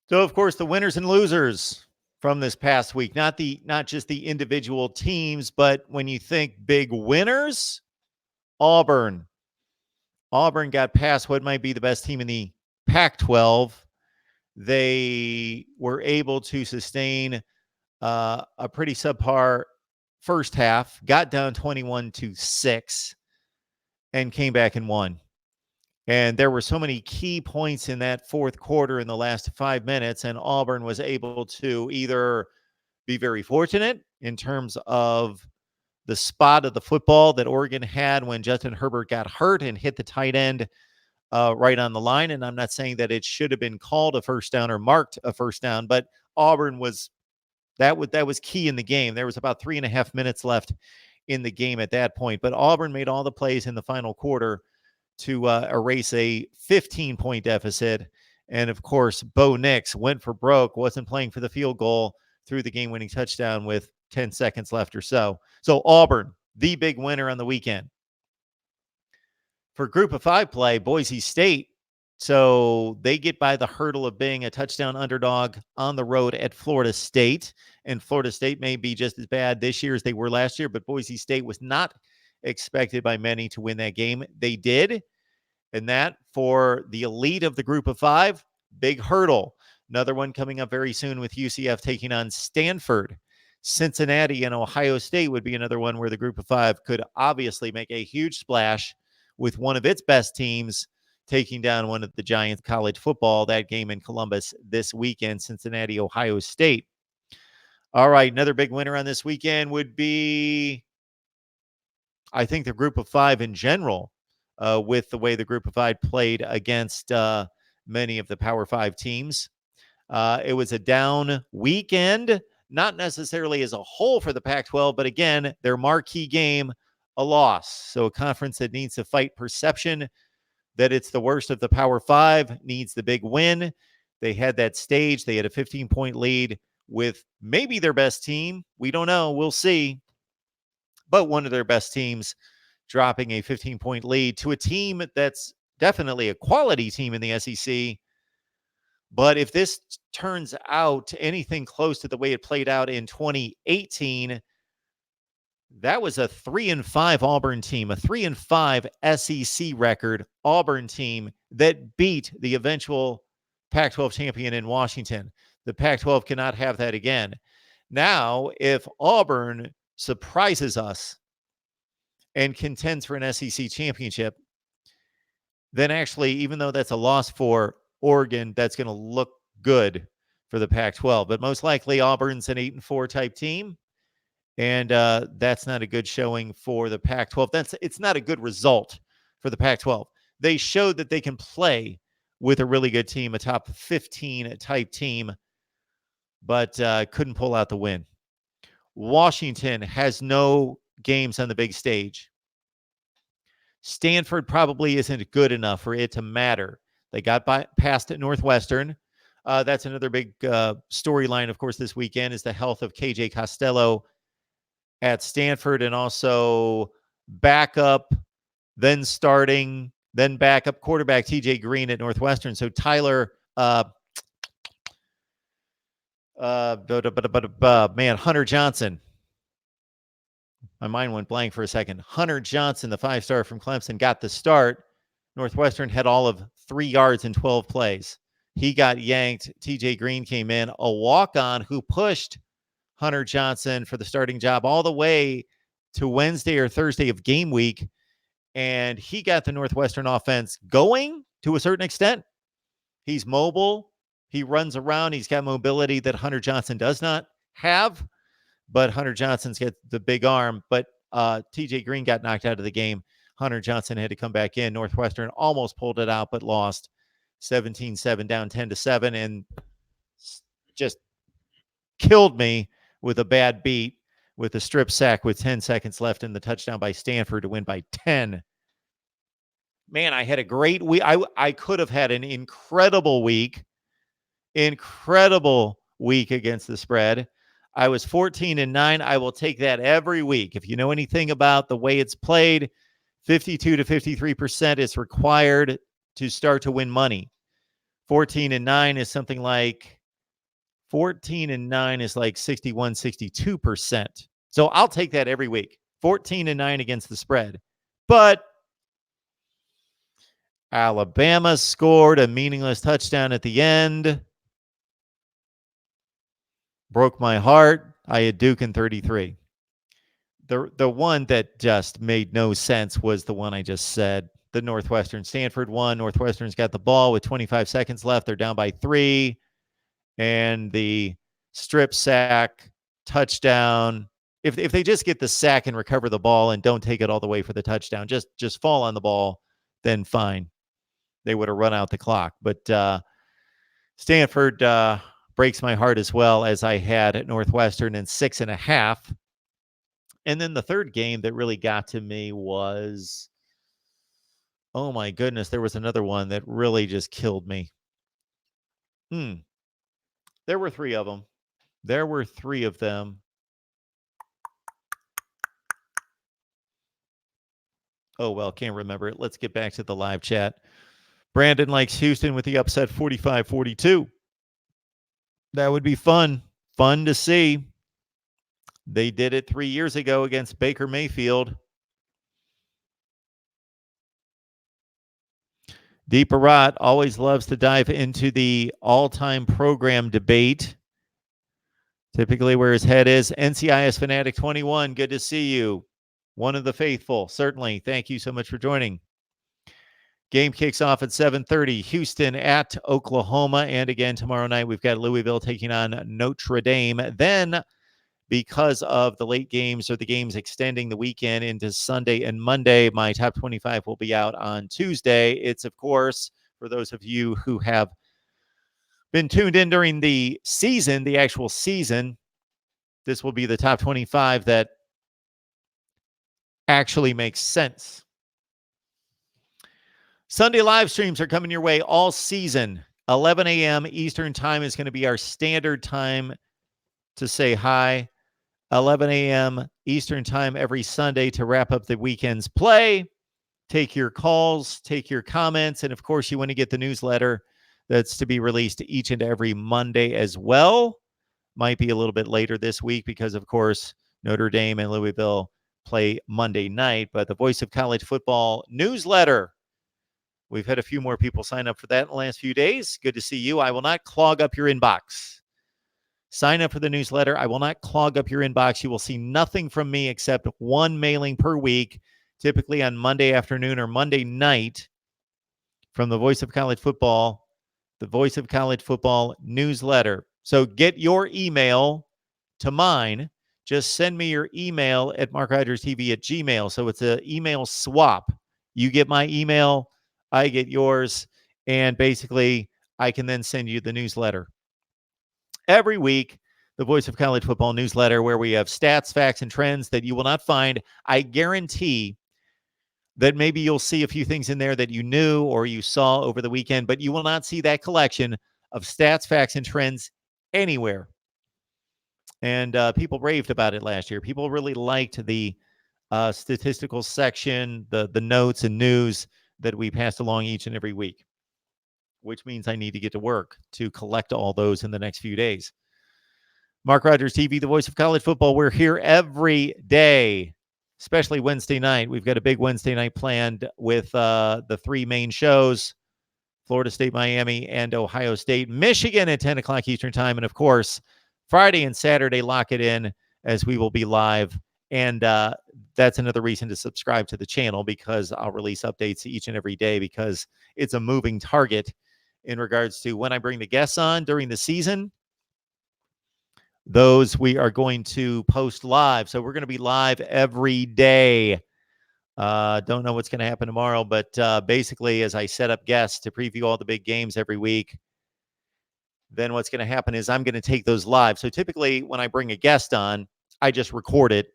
A: So, of course, the winners and losers from this past week, not just the individual teams, but when you think big winners, Auburn got past what might be the best team in the Pac-12. They were able to sustain a pretty subpar first half, got down 21-6, and came back and won. And there were so many key points in that fourth quarter in the last 5 minutes, and Auburn was able to either be very fortunate in terms of the spot of the football that Oregon had when Justin Herbert got hurt and hit the tight end right on the line. And I'm not saying that it should have been called a first down or marked a first down, but Auburn was that was key in the game. There was about 3.5 minutes left in the game at that point, but Auburn made all the plays in the final quarter to erase a 15-point deficit. And of course, Bo Nix went for broke, wasn't playing for the field goal, threw the game-winning touchdown with 10 seconds left or so. So Auburn, the big winner on the weekend. For Group of 5 play, Boise State, so they get by the hurdle of being a touchdown underdog on the road at Florida State. And Florida State may be just as bad this year as they were last year, but Boise State was not expected by many to win that game. They did. And that, for the elite of the Group of 5, big hurdle. Another one coming up very soon with UCF taking on Stanford. Cincinnati and Ohio State would be another one where the Group of 5 could obviously make a huge splash with one of its best teams taking down one of the giants college football. That game in Columbus this weekend, Cincinnati, Ohio State. All right, another big winner on this weekend would be, I think, the Group of 5 in general, with the way the Group of 5 played against many of the Power 5 teams. It was a down weekend, not necessarily as a whole for the Pac-12, but again, their marquee game, a loss. So a conference that needs to fight perception that it's the worst of the Power 5 needs the big win. They had that stage. They had a 15-point lead with maybe their best team. We don't know. We'll see. But one of their best teams dropping a 15-point lead to a team that's definitely a quality team in the SEC. But if this turns out anything close to the way it played out in 2018, that was a 3-5 Auburn team, a 3-5 SEC record Auburn team that beat the eventual Pac-12 champion in Washington. The Pac-12 cannot have that again. Now, if Auburn surprises us and contends for an SEC championship, then actually, even though that's a loss for Oregon, that's going to look good for the Pac-12. But most likely, Auburn's an 8-4 type team. And that's not a good showing for the Pac-12. It's not a good result for the Pac-12. They showed that they can play with a really good team, a top 15 type team, but couldn't pull out the win. Washington has no games on the big stage. Stanford probably isn't good enough for it to matter. They got past at Northwestern. That's another big storyline, of course, this weekend is the health of KJ Costello at Stanford, and also backup, then starting, then backup quarterback TJ Green at Northwestern. So Tyler, man, Hunter Johnson. My mind went blank for a second. Hunter Johnson, the 5-star from Clemson, got the start. Northwestern had all of 3 yards in 12 plays. He got yanked. TJ Green came in, a walk-on who pushed Hunter Johnson for the starting job all the way to Wednesday or Thursday of game week. And he got the Northwestern offense going to a certain extent. He's mobile. He runs around. He's got mobility that Hunter Johnson does not have. But Hunter Johnson's got the big arm. But TJ Green got knocked out of the game. Hunter Johnson had to come back in. Northwestern almost pulled it out, but lost 17-7, down 10-7, and just killed me with a bad beat with a strip sack with 10 seconds left and the touchdown by Stanford to win by 10. Man, I had a great week. I could have had an incredible week against the spread. I was 14-9. I will take that every week. If you know anything about the way it's played, 52 to 53% is required to start to win money. 14-9 is something like 14-9 is like 61, 62%. So I'll take that every week. 14-9 against the spread. But Alabama scored a meaningless touchdown at the end. Broke my heart. I had Duke in 33. The one that just made no sense was the one I just said. The Northwestern Stanford one. Northwestern's got the ball with 25 seconds left. They're down by 3. And the strip sack, touchdown. If they just get the sack and recover the ball and don't take it all the way for the touchdown, just fall on the ball, then fine. They would have run out the clock. But Stanford breaks my heart as well, as I had at Northwestern in 6.5. And then the third game that really got to me was, oh my goodness, there was another one that really just killed me. There were 3 of them. There were 3 of them. Oh, well, can't remember it. Let's get back to the live chat. Brandon likes Houston with the upset 45-42. That would be fun. Fun to see. They did it 3 years ago against Baker Mayfield. Deep Barat always loves to dive into the all-time program debate. Typically where his head is. NCIS Fanatic 21, good to see you. One of the faithful, certainly. Thank you so much for joining. Game kicks off at 7:30. Houston at Oklahoma. And again, tomorrow night, we've got Louisville taking on Notre Dame. Then, because of the late games or the games extending the weekend into Sunday and Monday, my top 25 will be out on Tuesday. It's, of course, for those of you who have been tuned in during the season, the actual season, this will be the top 25 that actually makes sense. Sunday live streams are coming your way all season. 11 a.m. Eastern time is going to be our standard time to say hi. 11 a.m. Eastern time every Sunday to wrap up the weekend's play. Take your calls, take your comments, and of course, you want to get the newsletter that's to be released each and every Monday as well. Might be a little bit later this week because, of course, Notre Dame and Louisville play Monday night. But the Voice of College Football newsletter, we've had a few more people sign up for that in the last few days. Good to see you. I will not clog up your inbox. Sign up for the newsletter. I will not clog up your inbox. You will see nothing from me except one mailing per week, typically on Monday afternoon or Monday night, from the Voice of College Football, the Voice of College Football newsletter. So get your email to mine. Just send me your email at markrogerstv@gmail. So it's an email swap. You get my email, I get yours, and basically I can then send you the newsletter. Every week, the Voice of College Football newsletter, where we have stats, facts, and trends that you will not find, I guarantee, that maybe you'll see a few things in there that you knew or you saw over the weekend, but you will not see that collection of stats, facts, and trends anywhere. And people raved about it last year. People really liked the statistical section, the notes and news that we passed along each and every week, which means I need to get to work to collect all those in the next few days. Mark Rogers TV, the voice of college football. We're here every day, especially Wednesday night. We've got a big Wednesday night planned with the three main shows: Florida State, Miami, and Ohio State. Michigan at 10 o'clock Eastern Time. And, of course, Friday and Saturday, lock it in as we will be live. And that's another reason to subscribe to the channel, because I'll release updates each and every day, because it's a moving target in regards to when I bring the guests on during the season. Those we are going to post live. So we're going to be live every day. Don't know what's going to happen tomorrow, but basically, as I set up guests to preview all the big games every week, then what's going to happen is I'm going to take those live. So typically, when I bring a guest on, I just record it.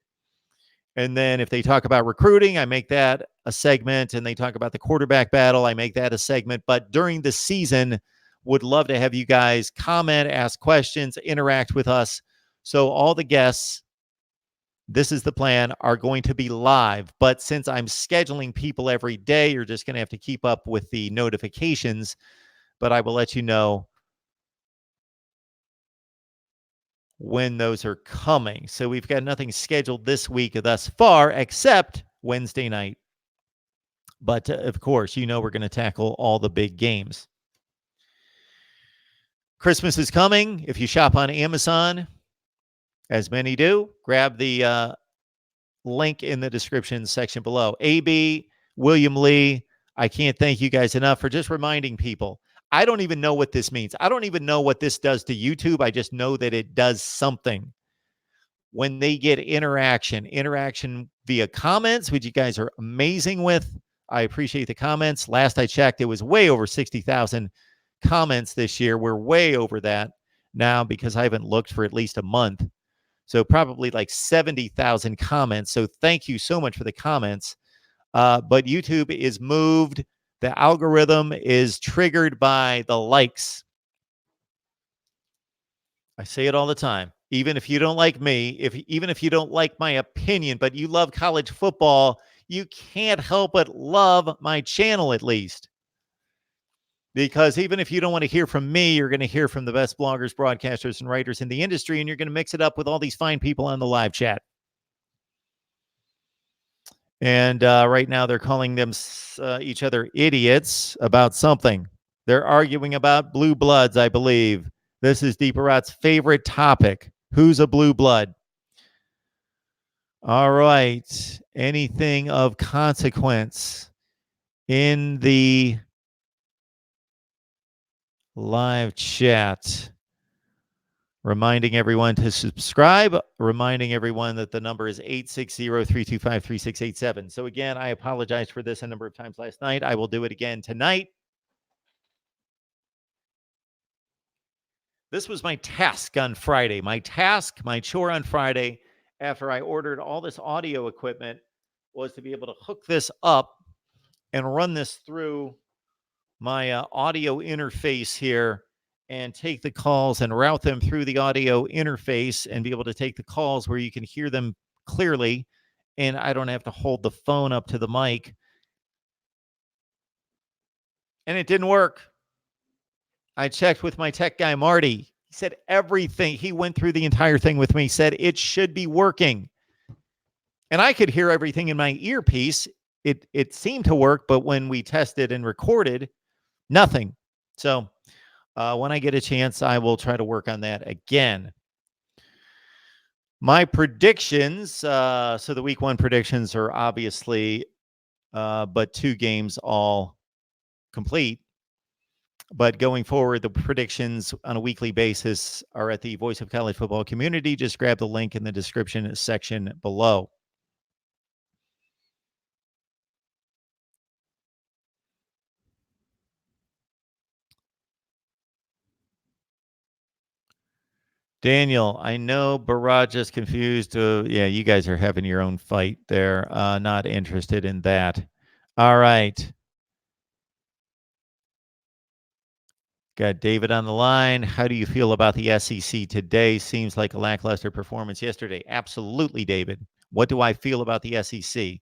A: And then if they talk about recruiting, I make that a segment. And they talk about the quarterback battle, I make that a segment. But during the season, would love to have you guys comment, ask questions, interact with us. So all the guests, this is the plan, are going to be live. But since I'm scheduling people every day, you're just going to have to keep up with the notifications. But I will let you know when those are coming. So we've got nothing scheduled this week thus far except Wednesday night. But of course, we're going to tackle all the big games. Christmas is coming. If you shop on Amazon, as many do, grab the link in the description section below. AB, William Lee, I can't thank you guys enough for just reminding people. I don't even know what this means. I don't even know what this does to YouTube. I just know that it does something when they get interaction via comments, which you guys are amazing with. I appreciate the comments. Last I checked, it was way over 60,000 comments this year. We're way over that now because I haven't looked for at least a month. So probably like 70,000 comments. So thank you so much for the comments. But YouTube is moved. The algorithm is triggered by the likes. I say it all the time. Even if you don't like me, even if you don't like my opinion, but you love college football, you can't help but love my channel at least. Because even if you don't want to hear from me, you're going to hear from the best bloggers, broadcasters, and writers in the industry, and you're going to mix it up with all these fine people on the live chat. And right now they're calling them each other idiots about something. They're arguing about blue bloods, I believe. This is Deeper Rot's favorite topic. Who's a blue blood? All right. Anything of consequence in the live chat? Reminding everyone to subscribe. Reminding everyone that the number is 860-325-3687. So again, I apologize for this a number of times last night. I will do it again tonight. This was my task on Friday. My chore on Friday, after I ordered all this audio equipment, was to be able to hook this up and run this through my audio interface here and take the calls and route them through the audio interface and be able to take the calls where you can hear them clearly and I don't have to hold the phone up to the mic. And it didn't work. I checked with my tech guy, Marty. He said everything. He went through the entire thing with me, said it should be working. And I could hear everything in my earpiece. It seemed to work, but when we tested and recorded, nothing. So when I get a chance, I will try to work on that again. My predictions, so the week one predictions are obviously but 2 games all complete. But going forward, the predictions on a weekly basis are at the Voice of College Football community. Just grab the link in the description section below. Daniel, I know Barrage is confused. Yeah, you guys are having your own fight there. Not interested in that. All right. Got David on the line. How do you feel about the SEC today? Seems like a lackluster performance yesterday. Absolutely, David. What do I feel about the SEC?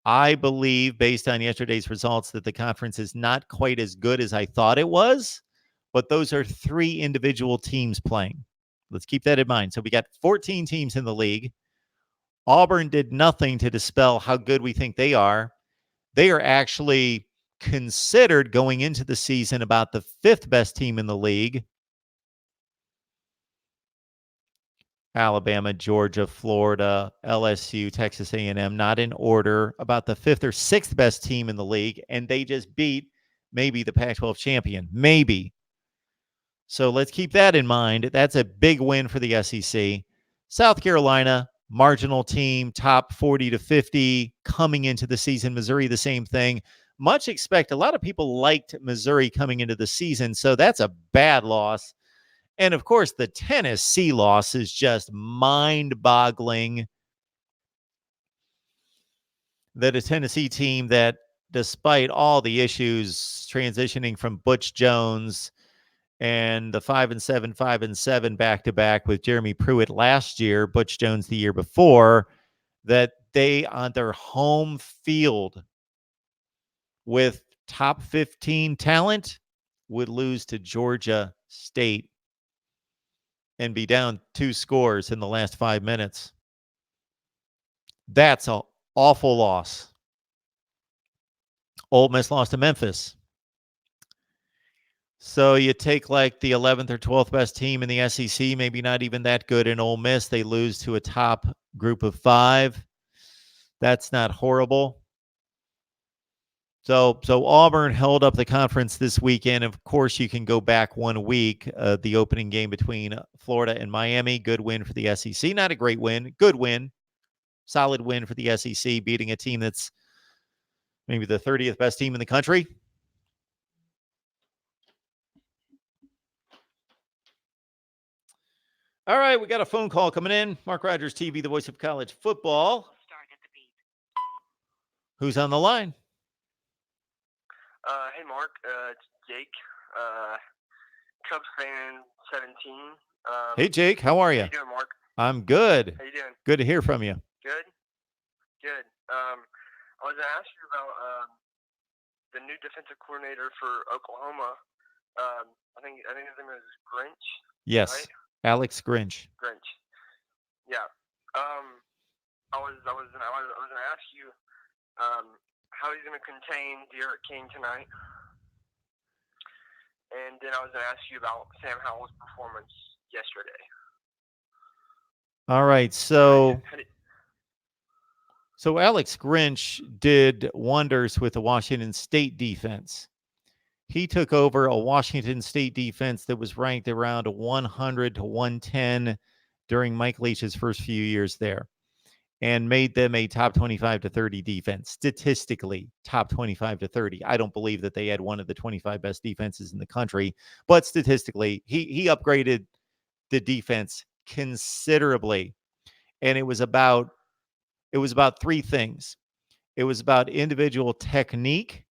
A: I believe, based on yesterday's results, that the conference is not quite as good as I thought it was, but those are 3 individual teams playing. Let's keep that in mind. So we got 14 teams in the league. Auburn did nothing to dispel how good we think they are. They are actually considered going into the season about the 5th best team in the league. Alabama, Georgia, Florida, LSU, Texas A&M, not in order, about the 5th or 6th best team in the league, and they just beat maybe the Pac-12 champion, maybe. So let's keep that in mind. That's a big win for the SEC. South Carolina, marginal team, top 40 to 50 coming into the season. Missouri, the same thing. Much expect. A lot of people liked Missouri coming into the season, so that's a bad loss. And of course, the Tennessee loss is just mind-boggling. That a Tennessee team that, despite all the issues transitioning from Butch Jones and the 5-7, 5-7 back-to-back with Jeremy Pruitt last year, Butch Jones the year before, that they, on their home field with top 15 talent, would lose to Georgia State and be down 2 scores in the last 5 minutes. That's an awful loss. Ole Miss lost to Memphis. So you take like the 11th or 12th best team in the SEC, maybe not even that good in Ole Miss. They lose to a top group of 5. That's not horrible. So Auburn held up the conference this weekend. Of course, you can go back 1 week. The opening game between Florida and Miami, good win for the SEC. Not a great win, good win. Solid win for the SEC, beating a team that's maybe the 30th best team in the country. All right, we got a phone call coming in. Mark Rogers TV, the voice of college football. Who's on the line?
C: Hey, Mark. It's Jake, Cubs fan 17.
A: Hey, Jake. How are you?
C: How you doing, Mark?
A: I'm good.
C: How you doing?
A: Good to hear from you.
C: Good. Good. I was going to ask you about the new defensive coordinator for Oklahoma. I think his name is Grinch.
A: Yes,
C: right?
A: Alex Grinch.
C: Grinch. Yeah. I was going to ask you how he's going to contain Derek King tonight, and then I was going to ask you about Sam Howell's performance yesterday.
A: All right, so Alex Grinch did wonders with the Washington State defense. He took over a Washington State defense that was ranked around 100 to 110 during Mike Leach's first few years there, and made them a top 25 to 30 defense. Statistically, top 25 to 30. I don't believe that they had one of the 25 best defenses in the country, but statistically, he upgraded the defense considerably. And it was about 3 things. It was about individual technique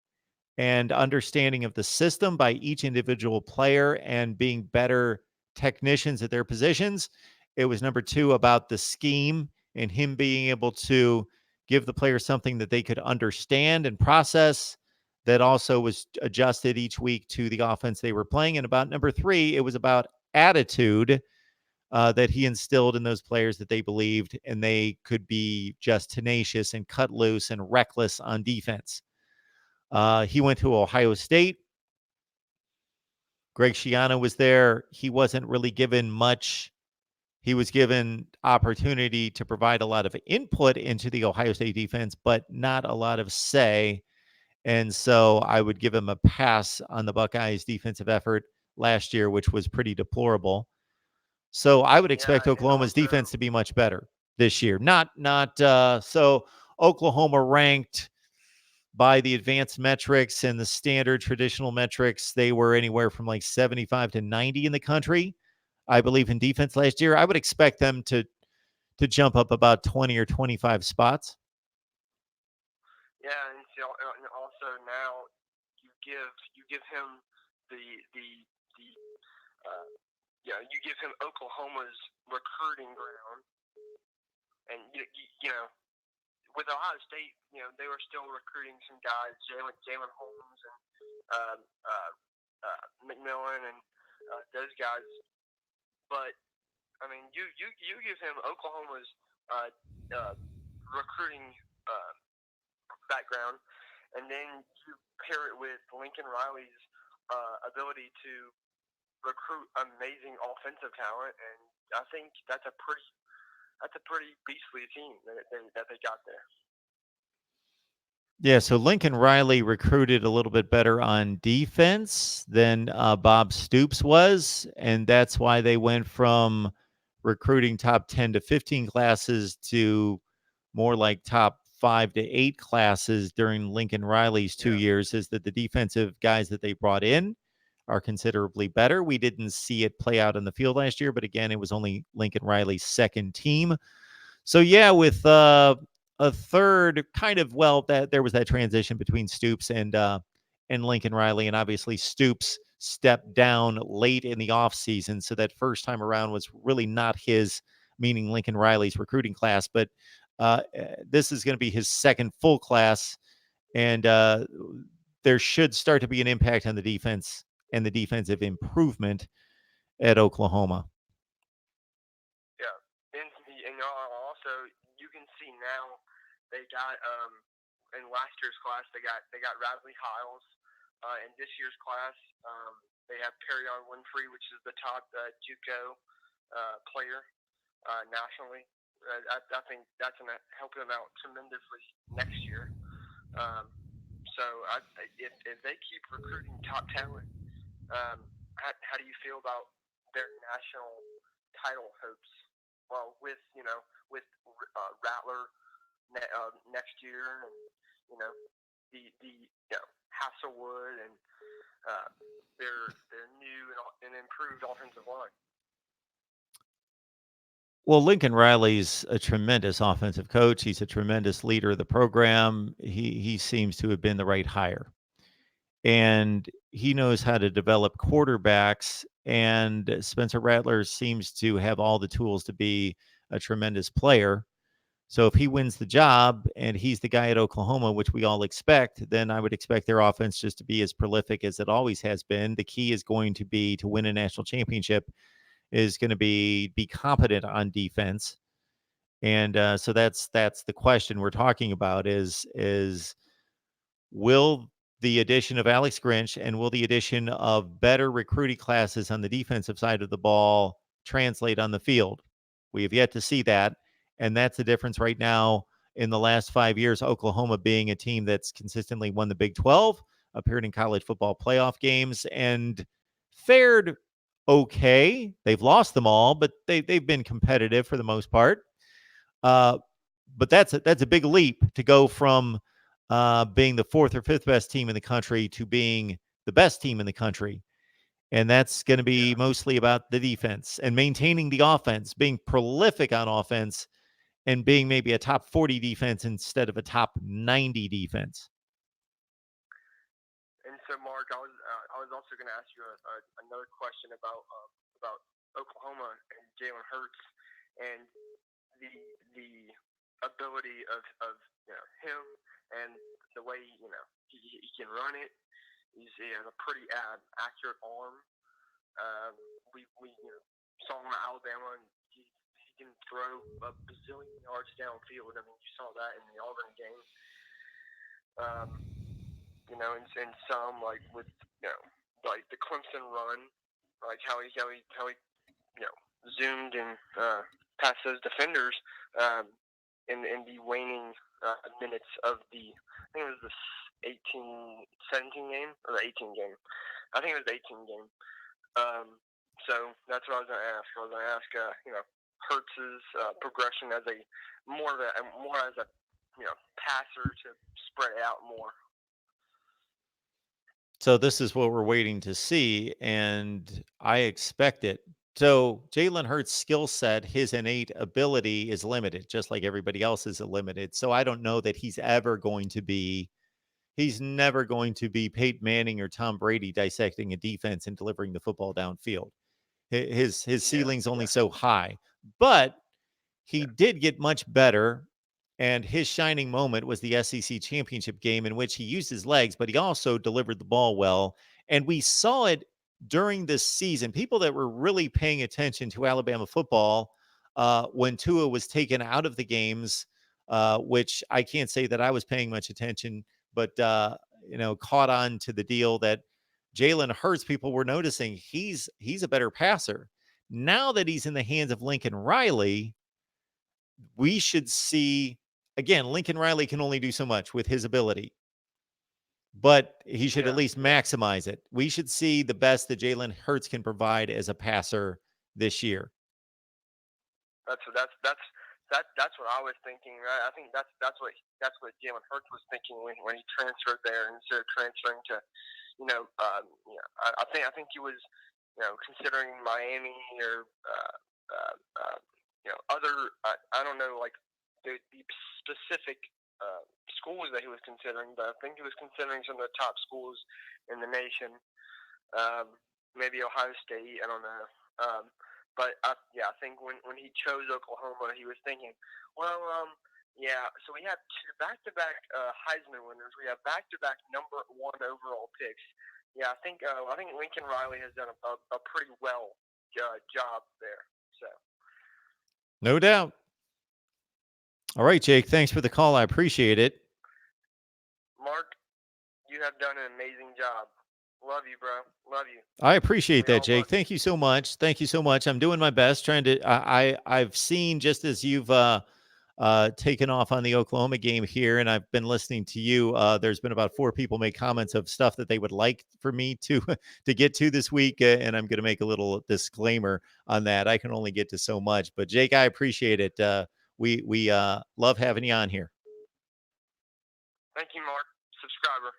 A: and understanding of the system by each individual player and being better technicians at their positions. It was number 2 about the scheme and him being able to give the players something that they could understand and process that also was adjusted each week to the offense they were playing. And about number 3, it was about attitude that he instilled in those players, that they believed and they could be just tenacious and cut loose and reckless on defense. He went to Ohio State. Greg Schiano was there. He wasn't really given much. He was given opportunity to provide a lot of input into the Ohio State defense, but not a lot of say. And so I would give him a pass on the Buckeyes' defensive effort last year, which was pretty deplorable. So I would expect Oklahoma's defense to be much better this year. So Oklahoma ranked by the advanced metrics and the standard traditional metrics, they were anywhere from like 75 to 90 in the country, I believe, in defense last year. I would expect them to jump up about 20 or 25 spots.
C: Yeah, and now you give him the you give him Oklahoma's recruiting ground, and you know with Ohio State, they were still recruiting some guys, Jalen Holmes and McMillan and those guys. But I mean, you give him Oklahoma's recruiting background, and then you pair it with Lincoln Riley's ability to recruit amazing offensive talent, and I think that's a pretty beastly team that they got there.
A: Yeah, so Lincoln Riley recruited a little bit better on defense than Bob Stoops was, and that's why they went from recruiting top 10 to 15 classes to more like top 5 to 8 classes during Lincoln Riley's 2 years, is that the defensive guys that they brought in are considerably better. We didn't see it play out in the field last year, but again, it was only Lincoln Riley's second team. So yeah, with a third kind of, well, that there was that transition between Stoops and Lincoln Riley, and obviously Stoops stepped down late in the offseason. So that first time around was really not his, meaning Lincoln Riley's recruiting class, but this is going to be his second full class, and there should start to be an impact on the defense and the defensive improvement at Oklahoma.
C: Yeah, and also you can see now they got in last year's class they got Radley Hiles. In this year's class, they have Perrion Winfrey, which is the top JUCO player nationally. I think that's going to help them out tremendously next year. So if they keep recruiting top talent, how do you feel about their national title hopes? Well, with Rattler next year, and the Hasselwood and their new and improved offensive line.
A: Well, Lincoln Riley's a tremendous offensive coach. He's a tremendous leader of the program. He seems to have been the right hire. And he knows how to develop quarterbacks. And Spencer Rattler seems to have all the tools to be a tremendous player. So if he wins the job and he's the guy at Oklahoma, which we all expect, then I would expect their offense just to be as prolific as it always has been. The key is going to be to win a national championship is going to be competent on defense. And so that's the question we're talking about is will the addition of Alex Grinch and will the addition of better recruiting classes on the defensive side of the ball translate on the field? We have yet to see that. And that's the difference right now in the last 5 years, Oklahoma being a team that's consistently won the Big 12, appeared in college football playoff games, and fared okay. They've lost them all, but they've been competitive for the most part. But that's a big leap to go from being the 4th or 5th best team in the country to being the best team in the country. And that's going to be mostly about the defense and maintaining the offense, being prolific on offense, and being maybe a top 40 defense instead of a top 90 defense.
C: And so, Mark, I was also going to ask you another question about Oklahoma and Jalen Hurts and the ability of him and the way he can run it. He has a pretty accurate arm. We saw him at Alabama, and he can throw a bazillion yards downfield. I mean, you saw that in the Auburn game. And some like with like the Clemson run, like how he zoomed and past those defenders in the waning minutes of I think it was the 17 game or the 18 game. I think it was the 18 game. So that's what I was going to ask. I was going to ask, Hurts's progression as more as a passer to spread out more.
A: So this is what we're waiting to see, and I expect it. So Jalen Hurts' skill set, his innate ability is limited, just like everybody else is limited. So I don't know that he's ever going to be He's never going to be Peyton Manning or Tom Brady dissecting a defense and delivering the football downfield. His ceiling's only so high, but he did get much better. And his shining moment was the SEC championship game in which he used his legs, but he also delivered the ball well. And we saw it during this season. People that were really paying attention to Alabama football when Tua was taken out of the games, which I can't say that I was paying much attention, but caught on to the deal that Jalen Hurts, people were noticing he's a better passer. Now that he's in the hands of Lincoln Riley, we should see, again, Lincoln Riley can only do so much with his ability, but he should at least maximize it. We should see the best that Jalen Hurts can provide as a passer this year.
C: That's what I was thinking. Right? I think that's what Jalen Hurts was thinking when he transferred there instead of transferring to, I think he was, considering Miami or other, I don't know, like the specific schools that he was considering, but I think he was considering some of the top schools in the nation. Maybe Ohio State, I don't know. But I think when he chose Oklahoma, he was thinking, well, so we have back-to-back Heisman winners. We have back-to-back number 1 overall picks. Yeah, I think Lincoln Riley has done a pretty well job there. So.
A: No doubt. All right, Jake, thanks for the call. I appreciate it.
C: Mark, you have done an amazing job. Love you, bro. Love you.
A: I appreciate that, Jake. Thank you so much. Thank you so much. I'm doing my best trying to I've seen, just as you've taken off on the Oklahoma game here, and I've been listening to you. There's been about 4 people make comments of stuff that they would like for me to get to this week, and I'm going to make a little disclaimer on that. I can only get to so much, but Jake, I appreciate it. We love having you on here.
C: Thank you, Mark. Subscriber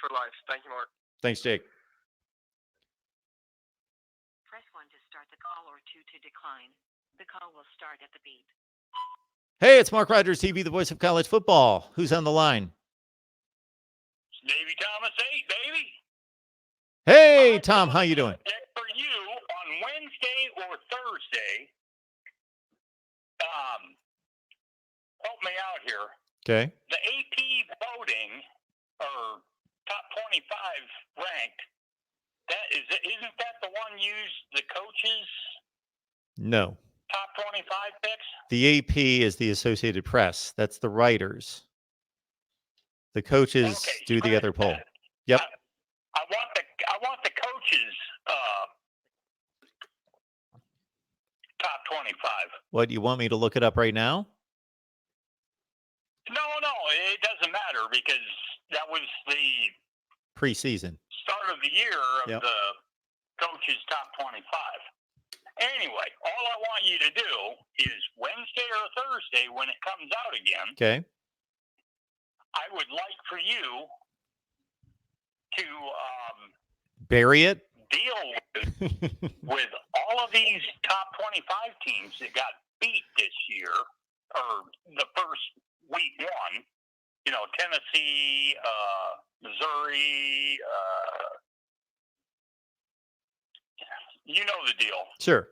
C: for life. Thank you, Mark.
A: Thanks, Jake.
D: Press 1 to start the call or 2 to decline. The call will start at the beep.
A: Hey, it's Mark Rogers TV, the voice of college football. Who's on the line?
E: Navy Thomas 8, baby.
A: Hey, Tom, how you doing?
E: For you, on Wednesday or Thursday, help me out here.
A: Okay.
E: The AP voting, or top 25 ranked, isn't that the one used the coaches?
A: No.
E: Top 25 picks?
A: The AP is the Associated Press. That's the writers. The coaches do the other poll. Yep.
E: I want the coaches top 25.
A: What, you want me to look it up right now?
E: No, it doesn't matter because that was the
A: Preseason.
E: start of the year of the coaches top 25. Anyway, all I want you to do is Wednesday or Thursday when it comes out again.
A: Okay.
E: I would like for you to
A: bury it.
E: Deal with all of these top 25 teams that got beat this year, or the first week 1. Tennessee, Missouri. You know the deal.
A: Sure.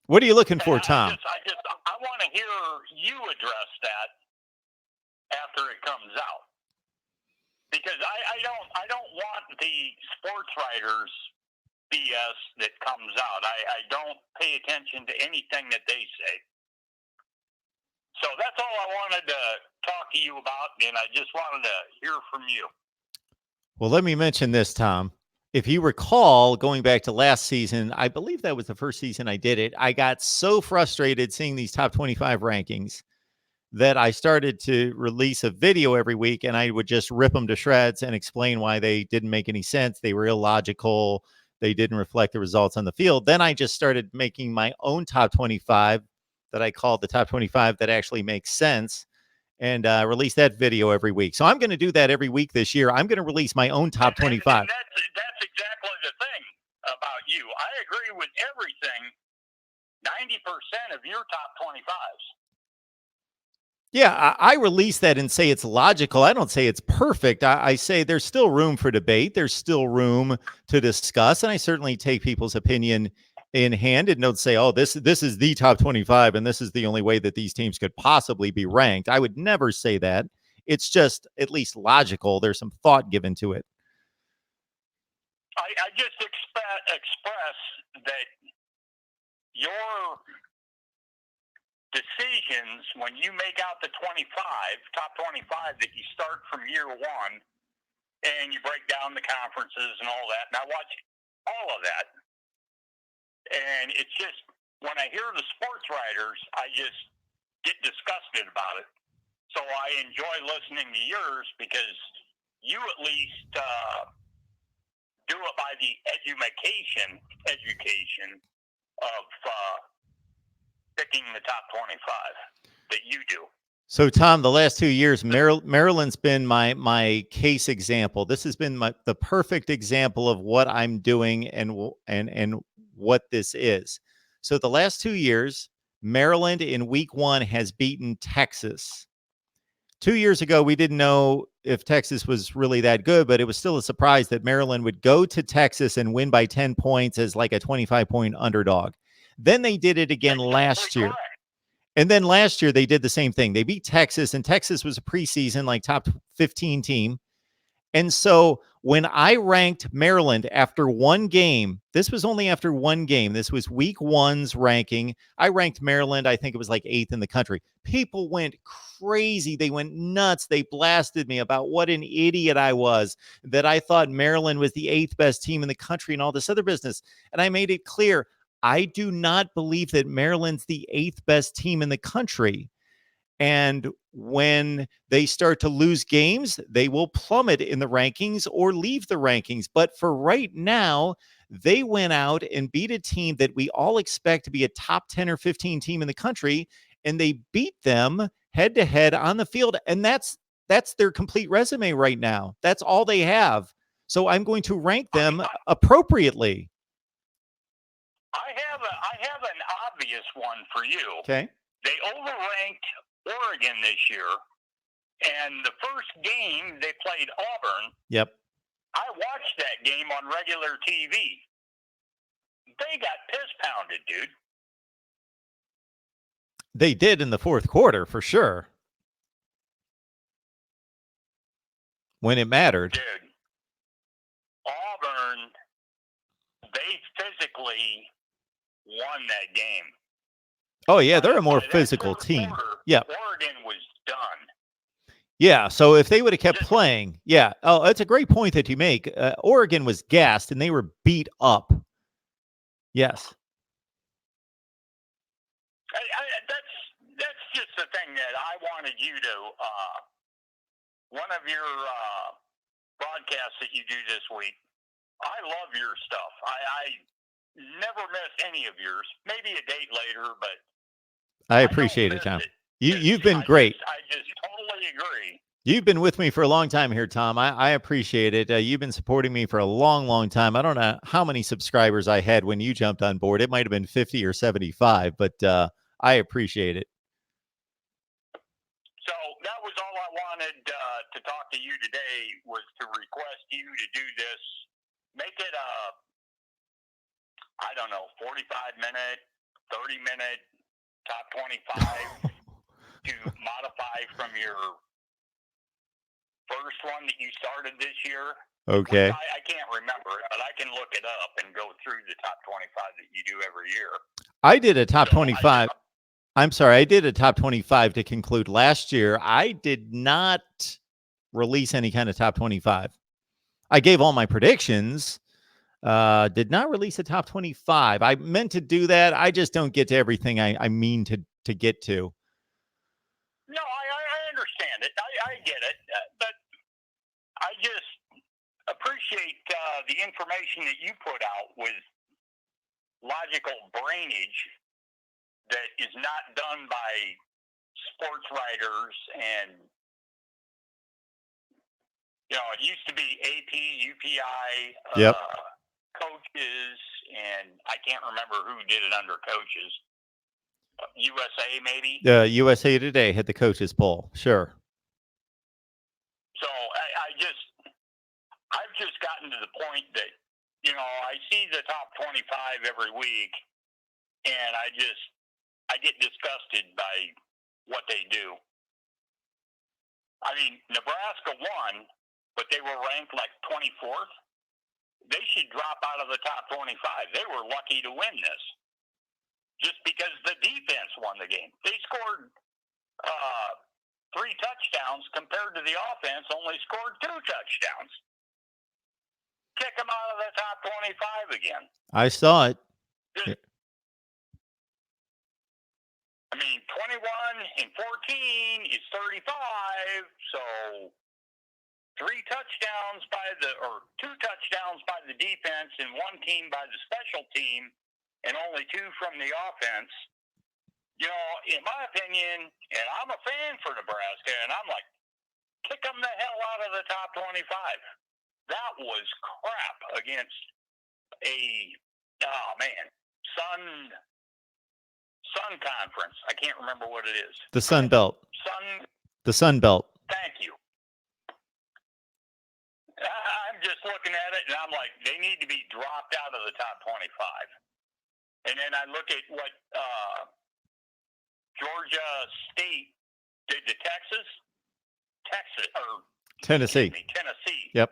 A: What are you looking for, Tom?
E: I want to hear you address that after it comes out, because I don't want the sports writers BS that comes out. I don't pay attention to anything that they say. So that's all I wanted to talk to you about, and I just wanted to hear from you.
A: Well, let me mention this, Tom. If you recall, going back to last season, I believe that was the first season I did it, I got so frustrated seeing these top 25 rankings that I started to release a video every week, and I would just rip them to shreds and explain why they didn't make any sense. They were illogical. They didn't reflect the results on the field. Then I just started making my own top 25 that I called the top 25 that actually makes sense, and release that video every week. So I'm going to do that every week this year. I'm going to release my own top 25.
E: And that's exactly the thing about you. I agree with everything, 90% of your top 25s.
A: Yeah, I release that and say it's logical. I don't say it's perfect. I say there's still room for debate. There's still room to discuss, and I certainly take people's opinion in hand and don't say, "Oh, this is the top 25, and this is the only way that these teams could possibly be ranked." I would never say that. It's just at least logical. There's some thought given to it.
E: I just express that your decisions when you make out the top 25 that you start from year one, and you break down the conferences and all that. And I watch all of that. And it's just, when I hear the sports writers, I just get disgusted about it. So I enjoy listening to yours because you at least do it by the education of picking the top 25 that you do.
A: So, Tom, the last 2 years, Maryland's been my case example. This has been the perfect example of what I'm doing and what this is. So, the last 2 years, Maryland in week 1 has beaten Texas. 2 years ago, we didn't know if Texas was really that good, but it was still a surprise that Maryland would go to Texas and win by 10 points as like a 25-point underdog. Then they did it again last year. And then last year, they did the same thing. They beat Texas, and Texas was a preseason, like, top 15 team. And so when I ranked Maryland after one game, this was only after one game. This was week 1's ranking. I ranked Maryland, I think it was like 8th in the country. People went crazy. They went nuts. They blasted me about what an idiot I was, that I thought Maryland was the 8th best team in the country and all this other business. And I made it clear, I do not believe that Maryland's the 8th best team in the country. And when they start to lose games, they will plummet in the rankings or leave the rankings. But for right now, they went out and beat a team that we all expect to be a top 10 or 15 team in the country, and they beat them head to head on the field. And that's their complete resume right now. That's all they have. So I'm going to rank them appropriately.
E: I have an obvious one for you.
A: Okay.
E: They overranked Oregon this year, and the first game they played Auburn.
A: Yep.
E: I watched that game on regular TV. They got piss pounded, dude.
A: They did in the fourth quarter, for sure. When it mattered.
E: Dude, Auburn, they physically won that game.
A: Oh, yeah, they're a more physical team. Yeah.
E: Oregon was done.
A: Yeah, so if they would have kept playing, yeah. Oh, that's a great point that you make. Oregon was gassed, and they were beat up. Yes.
E: That's just the thing that I wanted you to, one of your broadcasts that you do this week, I love your stuff. I never miss any of yours. Maybe a date later, but
A: I appreciate it, Tom. You've been great.
E: I just totally agree.
A: You've been with me for a long time here, Tom. I appreciate it. You've been supporting me for a long, long time. I don't know how many subscribers I had when you jumped on board. It might have been 50 or 75, but I appreciate it.
E: So that was all I wanted to talk to you today, was to request you to do this. Make it I don't know, 45-minute, 30-minute, top 25 to modify from your first one that you started this year.
A: Okay.
E: I can't remember it, but I can look it up and go through the top 25 that you do every year.
A: I did a top 25. I'm sorry, I did a top 25 to conclude last year. I did not release any kind of top 25. I gave all my predictions. Did not release a top 25. I meant to do that. I just don't get to everything I mean to get to.
E: No, I understand it. I get it. But I just appreciate the information that you put out with logical brainage that is not done by sports writers. And, you know, it used to be AP, UPI,
A: yep.
E: Coaches, and I can't remember who did it under coaches. USA maybe.
A: USA Today had the coaches poll. Sure.
E: So I've just gotten to the point that, I see the top 25 every week, and I get disgusted by what they do. I mean, Nebraska won, but they were ranked like 24th. They should drop out of the top 25. They were lucky to win this just because the defense won the game. They scored 3 touchdowns compared to the offense only scored 2 touchdowns. Kick them out of the top 25 again.
A: I saw it.
E: I mean, 21 and 14 is 35, so 2 touchdowns by the defense and 1 team by the special team, and only 2 from the offense. In my opinion, and I'm a fan for Nebraska, and I'm like, kick them the hell out of the top 25. That was crap against Sun Conference. I can't remember what it is.
A: The Sun Belt. The Sun Belt.
E: Thank you. I'm just looking at it, and I'm like, they need to be dropped out of the top 25. And then I look at what Georgia State did to
A: Tennessee.
E: Tennessee.
A: Yep.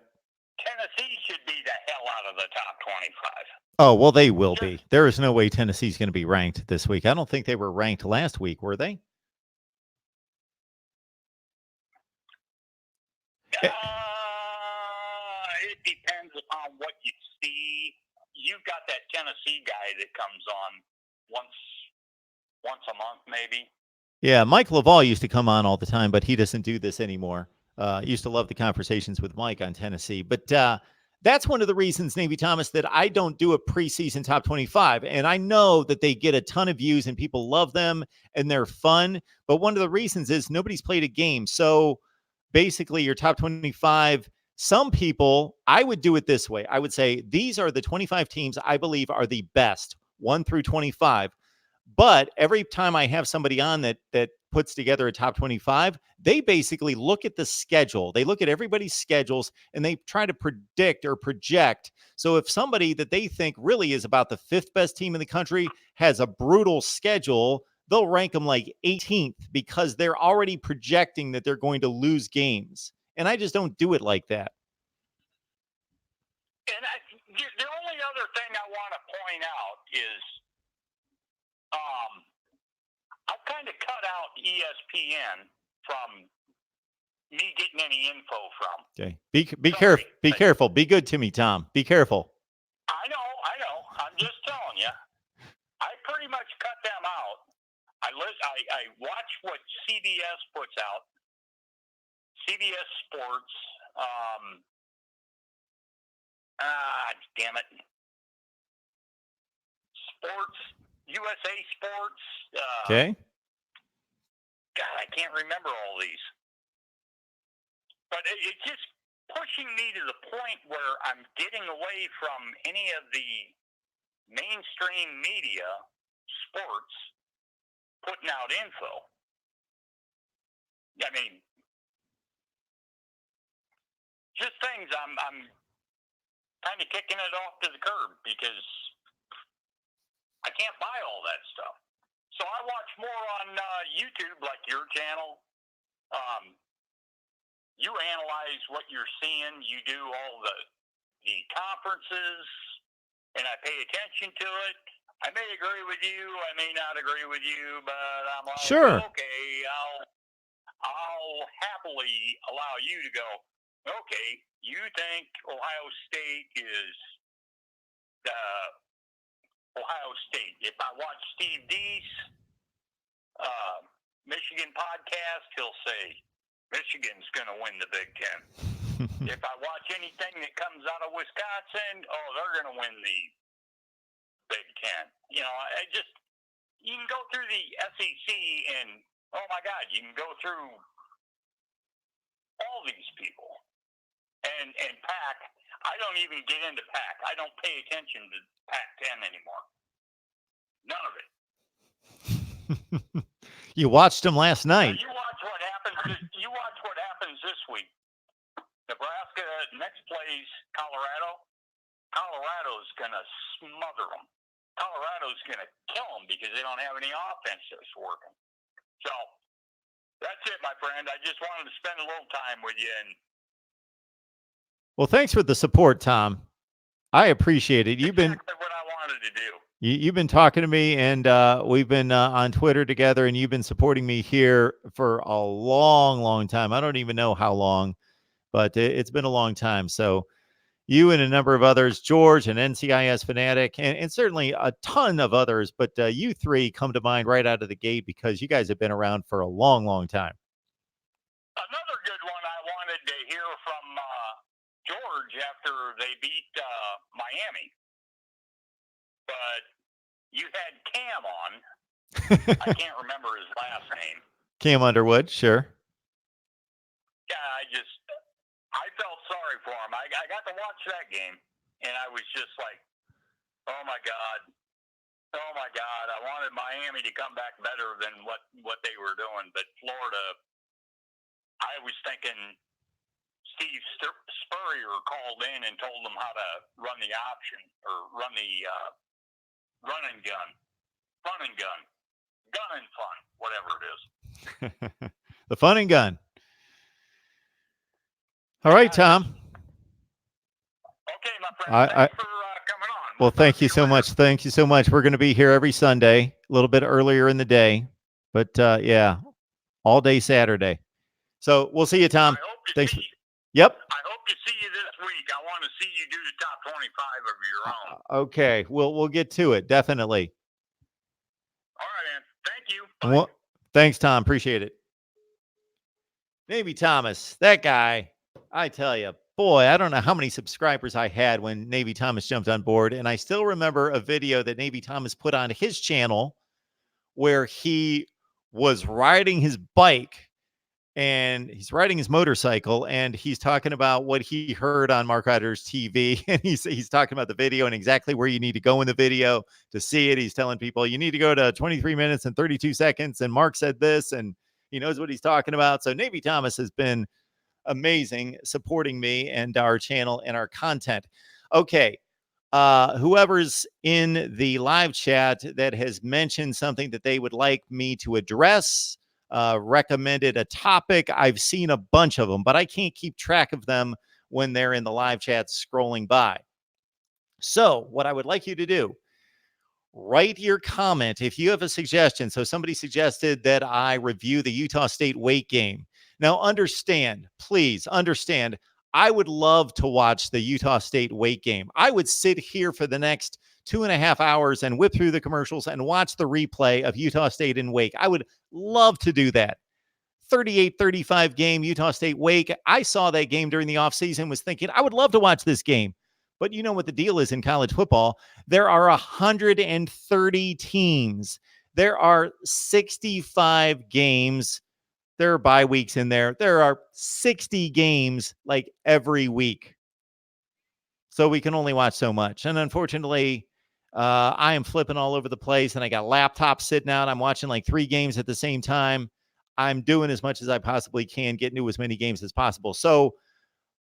E: Tennessee should be the hell out of the top 25.
A: Oh, well, they will be. There is no way Tennessee's going to be ranked this week. I don't think they were ranked last week, were they?
E: It depends upon what you see. You've got that Tennessee guy that comes on once a month, maybe.
A: Yeah, Mike Laval used to come on all the time, but he doesn't do this anymore. Used to love the conversations with Mike on Tennessee. But that's one of the reasons, Navy Thomas, that I don't do a preseason top 25. And I know that they get a ton of views and people love them and they're fun. But one of the reasons is nobody's played a game. So basically your top 25, some people, I would do it this way. I would say these are the 25 teams I believe are the best, 1 through 25. But every time I have somebody on that puts together a top 25, they basically look at the schedule. They look at everybody's schedules and they try to predict or project. So if somebody that they think really is about the 5th best team in the country has a brutal schedule, they'll rank them like 18th because they're already projecting that they're going to lose games. And I just don't do it like that.
E: And the only other thing I want to point out is I've kind of cut out ESPN from me getting any info from.
A: Okay. Be careful. Be careful. Be good to me, Tom. Be careful.
E: I know. I'm just telling you. I pretty much cut them out. I watch what CBS puts out. CBS Sports. Damn it. Sports. USA Sports.
A: Okay.
E: God, I can't remember all these. But it's just pushing me to the point where I'm getting away from any of the mainstream media, sports, putting out info. I mean, just things I'm kind of kicking it off to the curb because I can't buy all that stuff. So I watch more on YouTube, like your channel. You analyze what you're seeing. You do all the conferences, and I pay attention to it. I may agree with you. I may not agree with you, but I'm like,
A: sure.
E: Okay, I'll happily allow you to go, okay, you think Ohio State is Ohio State. If I watch Steve Deese, Michigan podcast, he'll say Michigan's going to win the Big Ten. If I watch anything that comes out of Wisconsin, they're going to win the Big Ten. You can go through the SEC and, oh my God, you can go through all these people. And Pac, I don't even get into Pac. I don't pay attention to Pac-10 anymore. None of it.
A: You watched him last
E: Now,
A: night.
E: you watch what happens. You watch what happens this week. Nebraska next plays Colorado. Colorado's gonna smother them. Colorado's gonna kill them because they don't have any offense that's working. So that's it, my friend. I just wanted to spend a little time with you. And
A: Well, thanks for the support, Tom. I appreciate it. You've been
E: exactly what I wanted to do.
A: you've been talking to me, and we've been on Twitter together, and you've been supporting me here for a long, long time. I don't even know how long, but it's been a long time. So you and a number of others, George and NCIS Fanatic, and certainly a ton of others, but you three come to mind right out of the gate because you guys have been around for a long, long time.
E: Another good one I wanted to hear from George after they beat Miami. But you had Cam on. I can't remember his last name.
A: Cam Underwood, sure.
E: Yeah, I felt sorry for him. I got to watch that game, and I was just like, oh my God. I wanted Miami to come back better than what they were doing. But Florida, I was thinking Steve Spurrier called in and told them how to run the option or run the run and gun, gun and fun, whatever it is.
A: The fun and gun. All right, Tom.
E: Okay, my friend. Thanks for coming on.
A: Well, thank you so much. Thank you so much. We're going to be here every Sunday, a little bit earlier in the day, but yeah, all day Saturday. So we'll see you, Tom. Thanks. Yep.
E: I hope to see you this week. I want to see you do the top 25 of your own.
A: Okay, we'll get to it, definitely.
E: All right, man. Thank you.
A: Bye. Well, thanks, Tom. Appreciate it. Navy Thomas, that guy, I tell you, boy, I don't know how many subscribers I had when Navy Thomas jumped on board, and I still remember a video that Navy Thomas put on his channel where he was riding his bike and he's riding his motorcycle, and he's talking about what he heard on Mark Ryder's TV, and he's talking about the video and exactly where you need to go in the video to see it. He's telling people you need to go to 23 minutes and 32 seconds, and Mark said this, and he knows what he's talking about. So Navy Thomas has been amazing supporting me and our channel and our content. Okay. Whoever's in the live chat that has mentioned something that they would like me to address, recommended a topic. I've seen a bunch of them, but I can't keep track of them when they're in the live chat scrolling by. So what I would like you to do, write your comment if you have a suggestion. So somebody suggested that I review the Utah State Wake game. Now understand, please understand, I would love to watch the Utah State Wake game. I would sit here for the next 2.5 hours and whip through the commercials and watch the replay of Utah State and Wake. I would love to do that. 38-35 game, Utah State Wake. I saw that game during the offseason, was thinking, I would love to watch this game. But you know what the deal is in college football. There are 130 teams. There are 65 games. There are bye weeks in there. There are 60 games like every week. So we can only watch so much. And unfortunately, I am flipping all over the place, and I got laptops sitting out. I'm watching like 3 games at the same time. I'm doing as much as I possibly can, getting to as many games as possible. So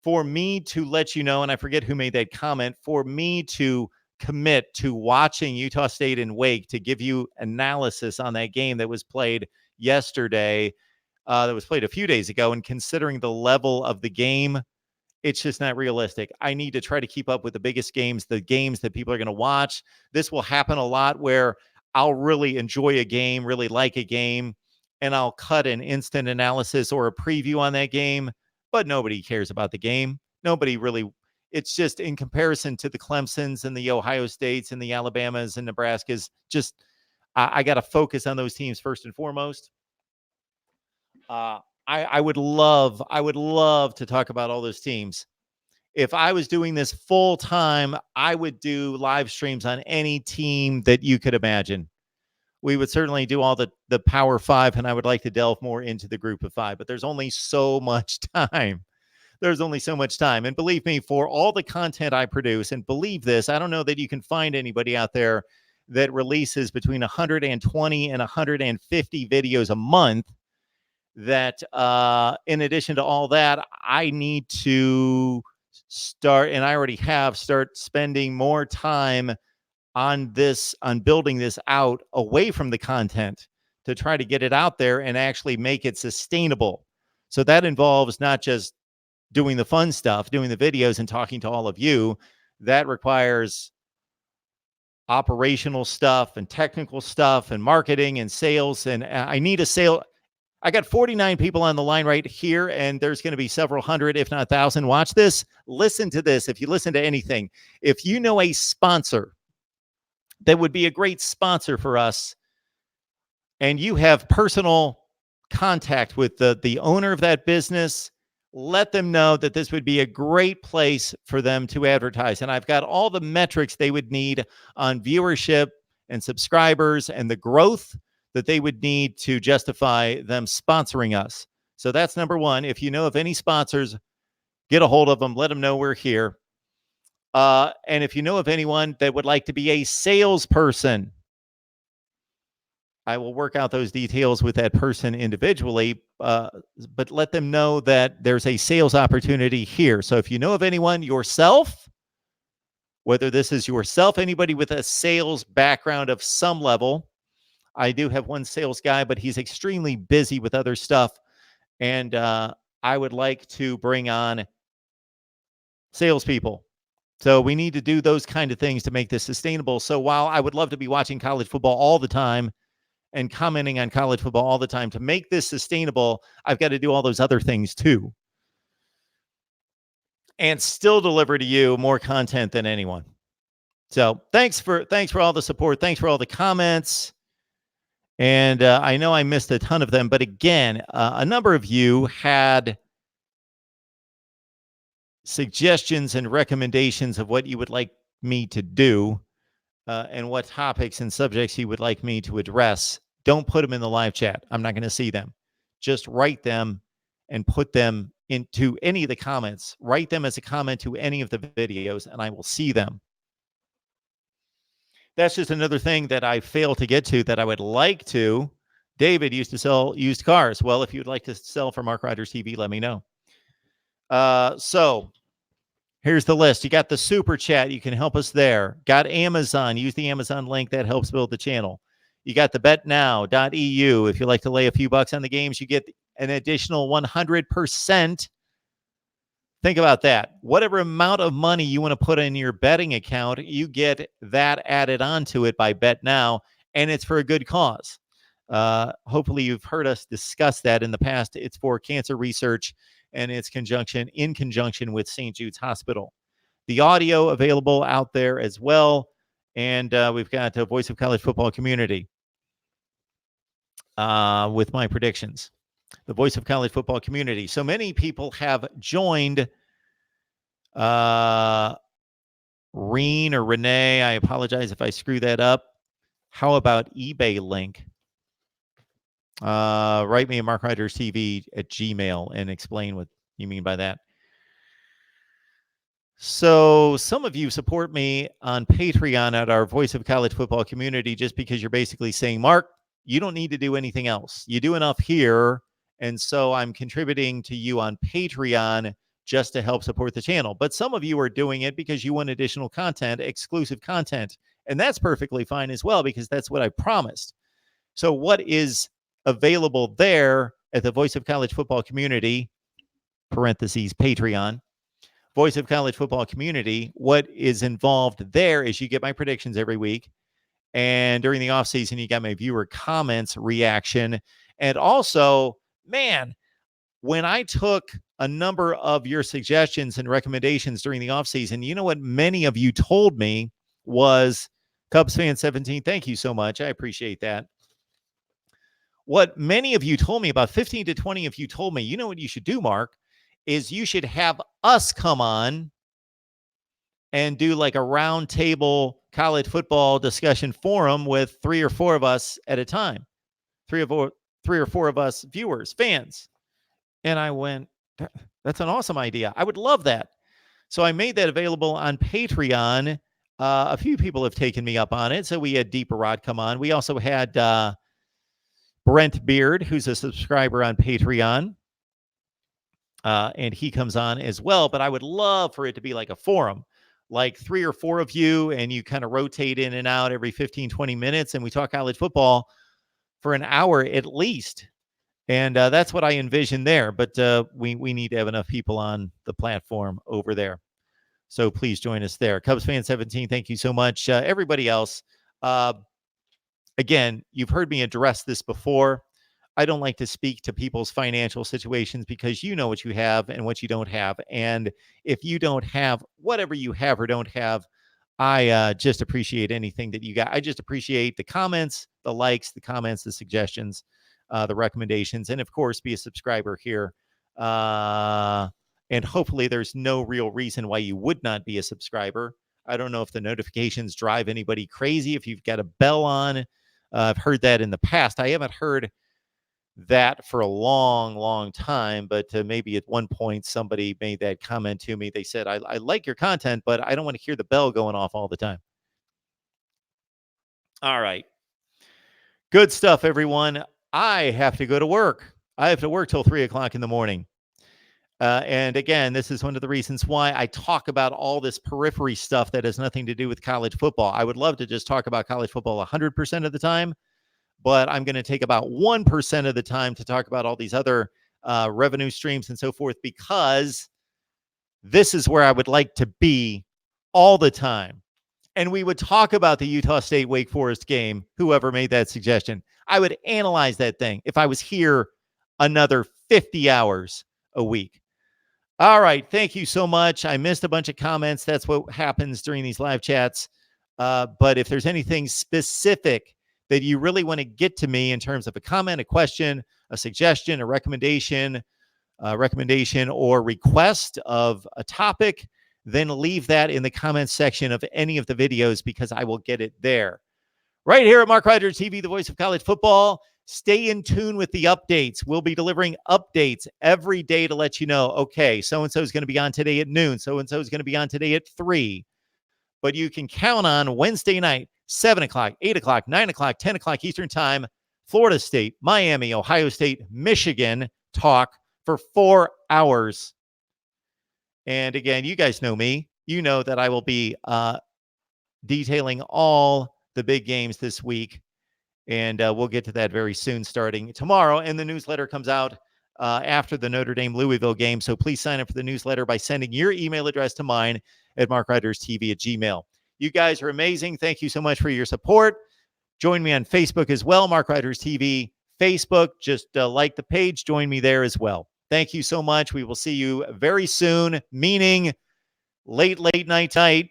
A: for me to let you know, and I forget who made that comment, for me to commit to watching Utah State and Wake to give you analysis on that game that was played yesterday, that was played a few days ago, and considering the level of the game, it's just not realistic. I need to try to keep up with the biggest games, the games that people are going to watch. This will happen a lot where I'll really enjoy a game, really like a game, and I'll cut an instant analysis or a preview on that game, but nobody cares about the game. Nobody really, it's just in comparison to the Clemsons and the Ohio States and the Alabamas and Nebraskas, just I got to focus on those teams first and foremost. I would love to talk about all those teams. If I was doing this full time, I would do live streams on any team that you could imagine. We would certainly do all the Power Five, and I would like to delve more into the Group of Five, but there's only so much time. There's only so much time. And believe me, for all the content I produce, and believe this, I don't know that you can find anybody out there that releases between 120 and 150 videos a month, that in addition to all that, I need to start, and I already have, start spending more time on building this out away from the content to try to get it out there and actually make it sustainable. So that involves not just doing the fun stuff, doing the videos and talking to all of you. That requires operational stuff and technical stuff and marketing and sales. And I need a sale. I got 49 people on the line right here, and there's going to be several hundred, if not 1,000. Watch this. Listen to this. If you listen to anything, if you know a sponsor that would be a great sponsor for us, and you have personal contact with the owner of that business, let them know that this would be a great place for them to advertise. And I've got all the metrics they would need on viewership and subscribers and the growth that they would need to justify them sponsoring us. So that's number one. If you know of any sponsors, get a hold of them. Let them know we're here. And if you know of anyone that would like to be a salesperson, I will work out those details with that person individually, but let them know that there's a sales opportunity here. So if you know of anyone, yourself, whether this is yourself, anybody with a sales background of some level. I do have one sales guy, but he's extremely busy with other stuff. And I would like to bring on salespeople. So we need to do those kind of things to make this sustainable. So while I would love to be watching college football all the time and commenting on college football all the time, to make this sustainable, I've got to do all those other things too. And still deliver to you more content than anyone. So thanks for all the support. Thanks for all the comments. And I know I missed a ton of them, but again, a number of you had suggestions and recommendations of what you would like me to do and what topics and subjects you would like me to address. Don't put them in the live chat. I'm not going to see them. Just write them and put them into any of the comments. Write them as a comment to any of the videos, and I will see them. That's just another thing that I failed to get to that I would like to. David used to sell used cars. Well, if you'd like to sell for Mark Riders TV, let me know. So here's the list. You got the super chat. You can help us there. Got Amazon. Use the Amazon link. That helps build the channel. You got the betnow.eu. If you like to lay a few bucks on the games, you get an additional 100%. Think about that. Whatever amount of money you want to put in your betting account, you get that added onto it by BetNow, and it's for a good cause. Hopefully you've heard us discuss that in the past. It's for cancer research, and it's in conjunction with St. Jude's Hospital. The audio available out there as well, and we've got a Voice of College Football Community with my predictions. The Voice of College Football Community. So many people have joined. Reen or Renee, I apologize if I screw that up. How about eBay link? Write me at markriderstv at Gmail and explain what you mean by that. So some of you support me on Patreon at our Voice of College Football Community just because you're basically saying, Mark, you don't need to do anything else. You do enough here. And so I'm contributing to you on Patreon just to help support the channel. But some of you are doing it because you want additional content, exclusive content. And that's perfectly fine as well, because that's what I promised. So what is available there at the Voice of College Football Community, parentheses, Patreon, Voice of College Football Community, what is involved there is you get my predictions every week. And during the offseason, you got my viewer comments, reaction. And also, man, when I took a number of your suggestions and recommendations during the offseason, you know what many of you told me was, Cubs fan 17, thank you so much. I appreciate that. What many of you told me, about 15 to 20 of you told me, you know what you should do, Mark, is you should have us come on and do like a round table college football discussion forum with 3 or 4 of us at a time. 3 or 4 of us viewers, fans. And I went, that's an awesome idea. I would love that. So I made that available on Patreon. A few people have taken me up on it. So we had Deeper Rod come on. We also had Brent Beard, who's a subscriber on Patreon. And he comes on as well. But I would love for it to be like a forum, like 3 or 4 of you, and you kind of rotate in and out every 15, 20 minutes. And we talk college football for an hour at least. And that's what I envision there. But we need to have enough people on the platform over there. So please join us there. Cubs fan 17, thank you so much. Everybody else, again, you've heard me address this before. I don't like to speak to people's financial situations because you know what you have and what you don't have. And if you don't have whatever you have or don't have, I just appreciate anything that you got. I just appreciate the comments, the likes, the comments, the suggestions, the recommendations, and of course, be a subscriber here. And hopefully there's no real reason why you would not be a subscriber. I don't know if the notifications drive anybody crazy. If you've got a bell on, I've heard that in the past. I haven't heard that for a long, long time, but maybe at one point somebody made that comment to me. They said, I like your content, but I don't want to hear the bell going off all the time. All right. Good stuff, everyone. I have to go to work. I have to work till 3 o'clock in the morning. And again, this is one of the reasons why I talk about all this periphery stuff that has nothing to do with college football. I would love to just talk about college football 100% of the time, but I'm going to take about 1% of the time to talk about all these other revenue streams and so forth, because this is where I would like to be all the time. And we would talk about the Utah State Wake Forest game, whoever made that suggestion. I would analyze that thing if I was here another 50 hours a week. All right. Thank you so much. I missed a bunch of comments. That's what happens during these live chats. But if there's anything specific that you really want to get to me in terms of a comment, a question, a suggestion, a recommendation, or request of a topic, then leave that in the comments section of any of the videos, because I will get it there. Right here at Mark Rogers TV, the voice of college football. Stay in tune with the updates. We'll be delivering updates every day to let you know, okay, so-and-so is going to be on today at noon. So-and-so is going to be on today at 3. But you can count on Wednesday night, 7 o'clock, 8 o'clock, 9 o'clock, 10 o'clock Eastern time, Florida State, Miami, Ohio State, Michigan talk for 4 hours. And again, you guys know me. You know that I will be detailing all the big games this week. And we'll get to that very soon, starting tomorrow. And the newsletter comes out after the Notre Dame-Louisville game. So please sign up for the newsletter by sending your email address to mine at markriderstv@gmail.com. You guys are amazing. Thank you so much for your support. Join me on Facebook as well, Mark Riders TV Facebook. Just like the page. Join me there as well. Thank you so much. We will see you very soon, meaning late night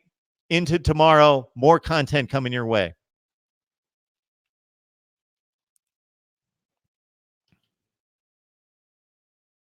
A: into tomorrow. More content coming your way.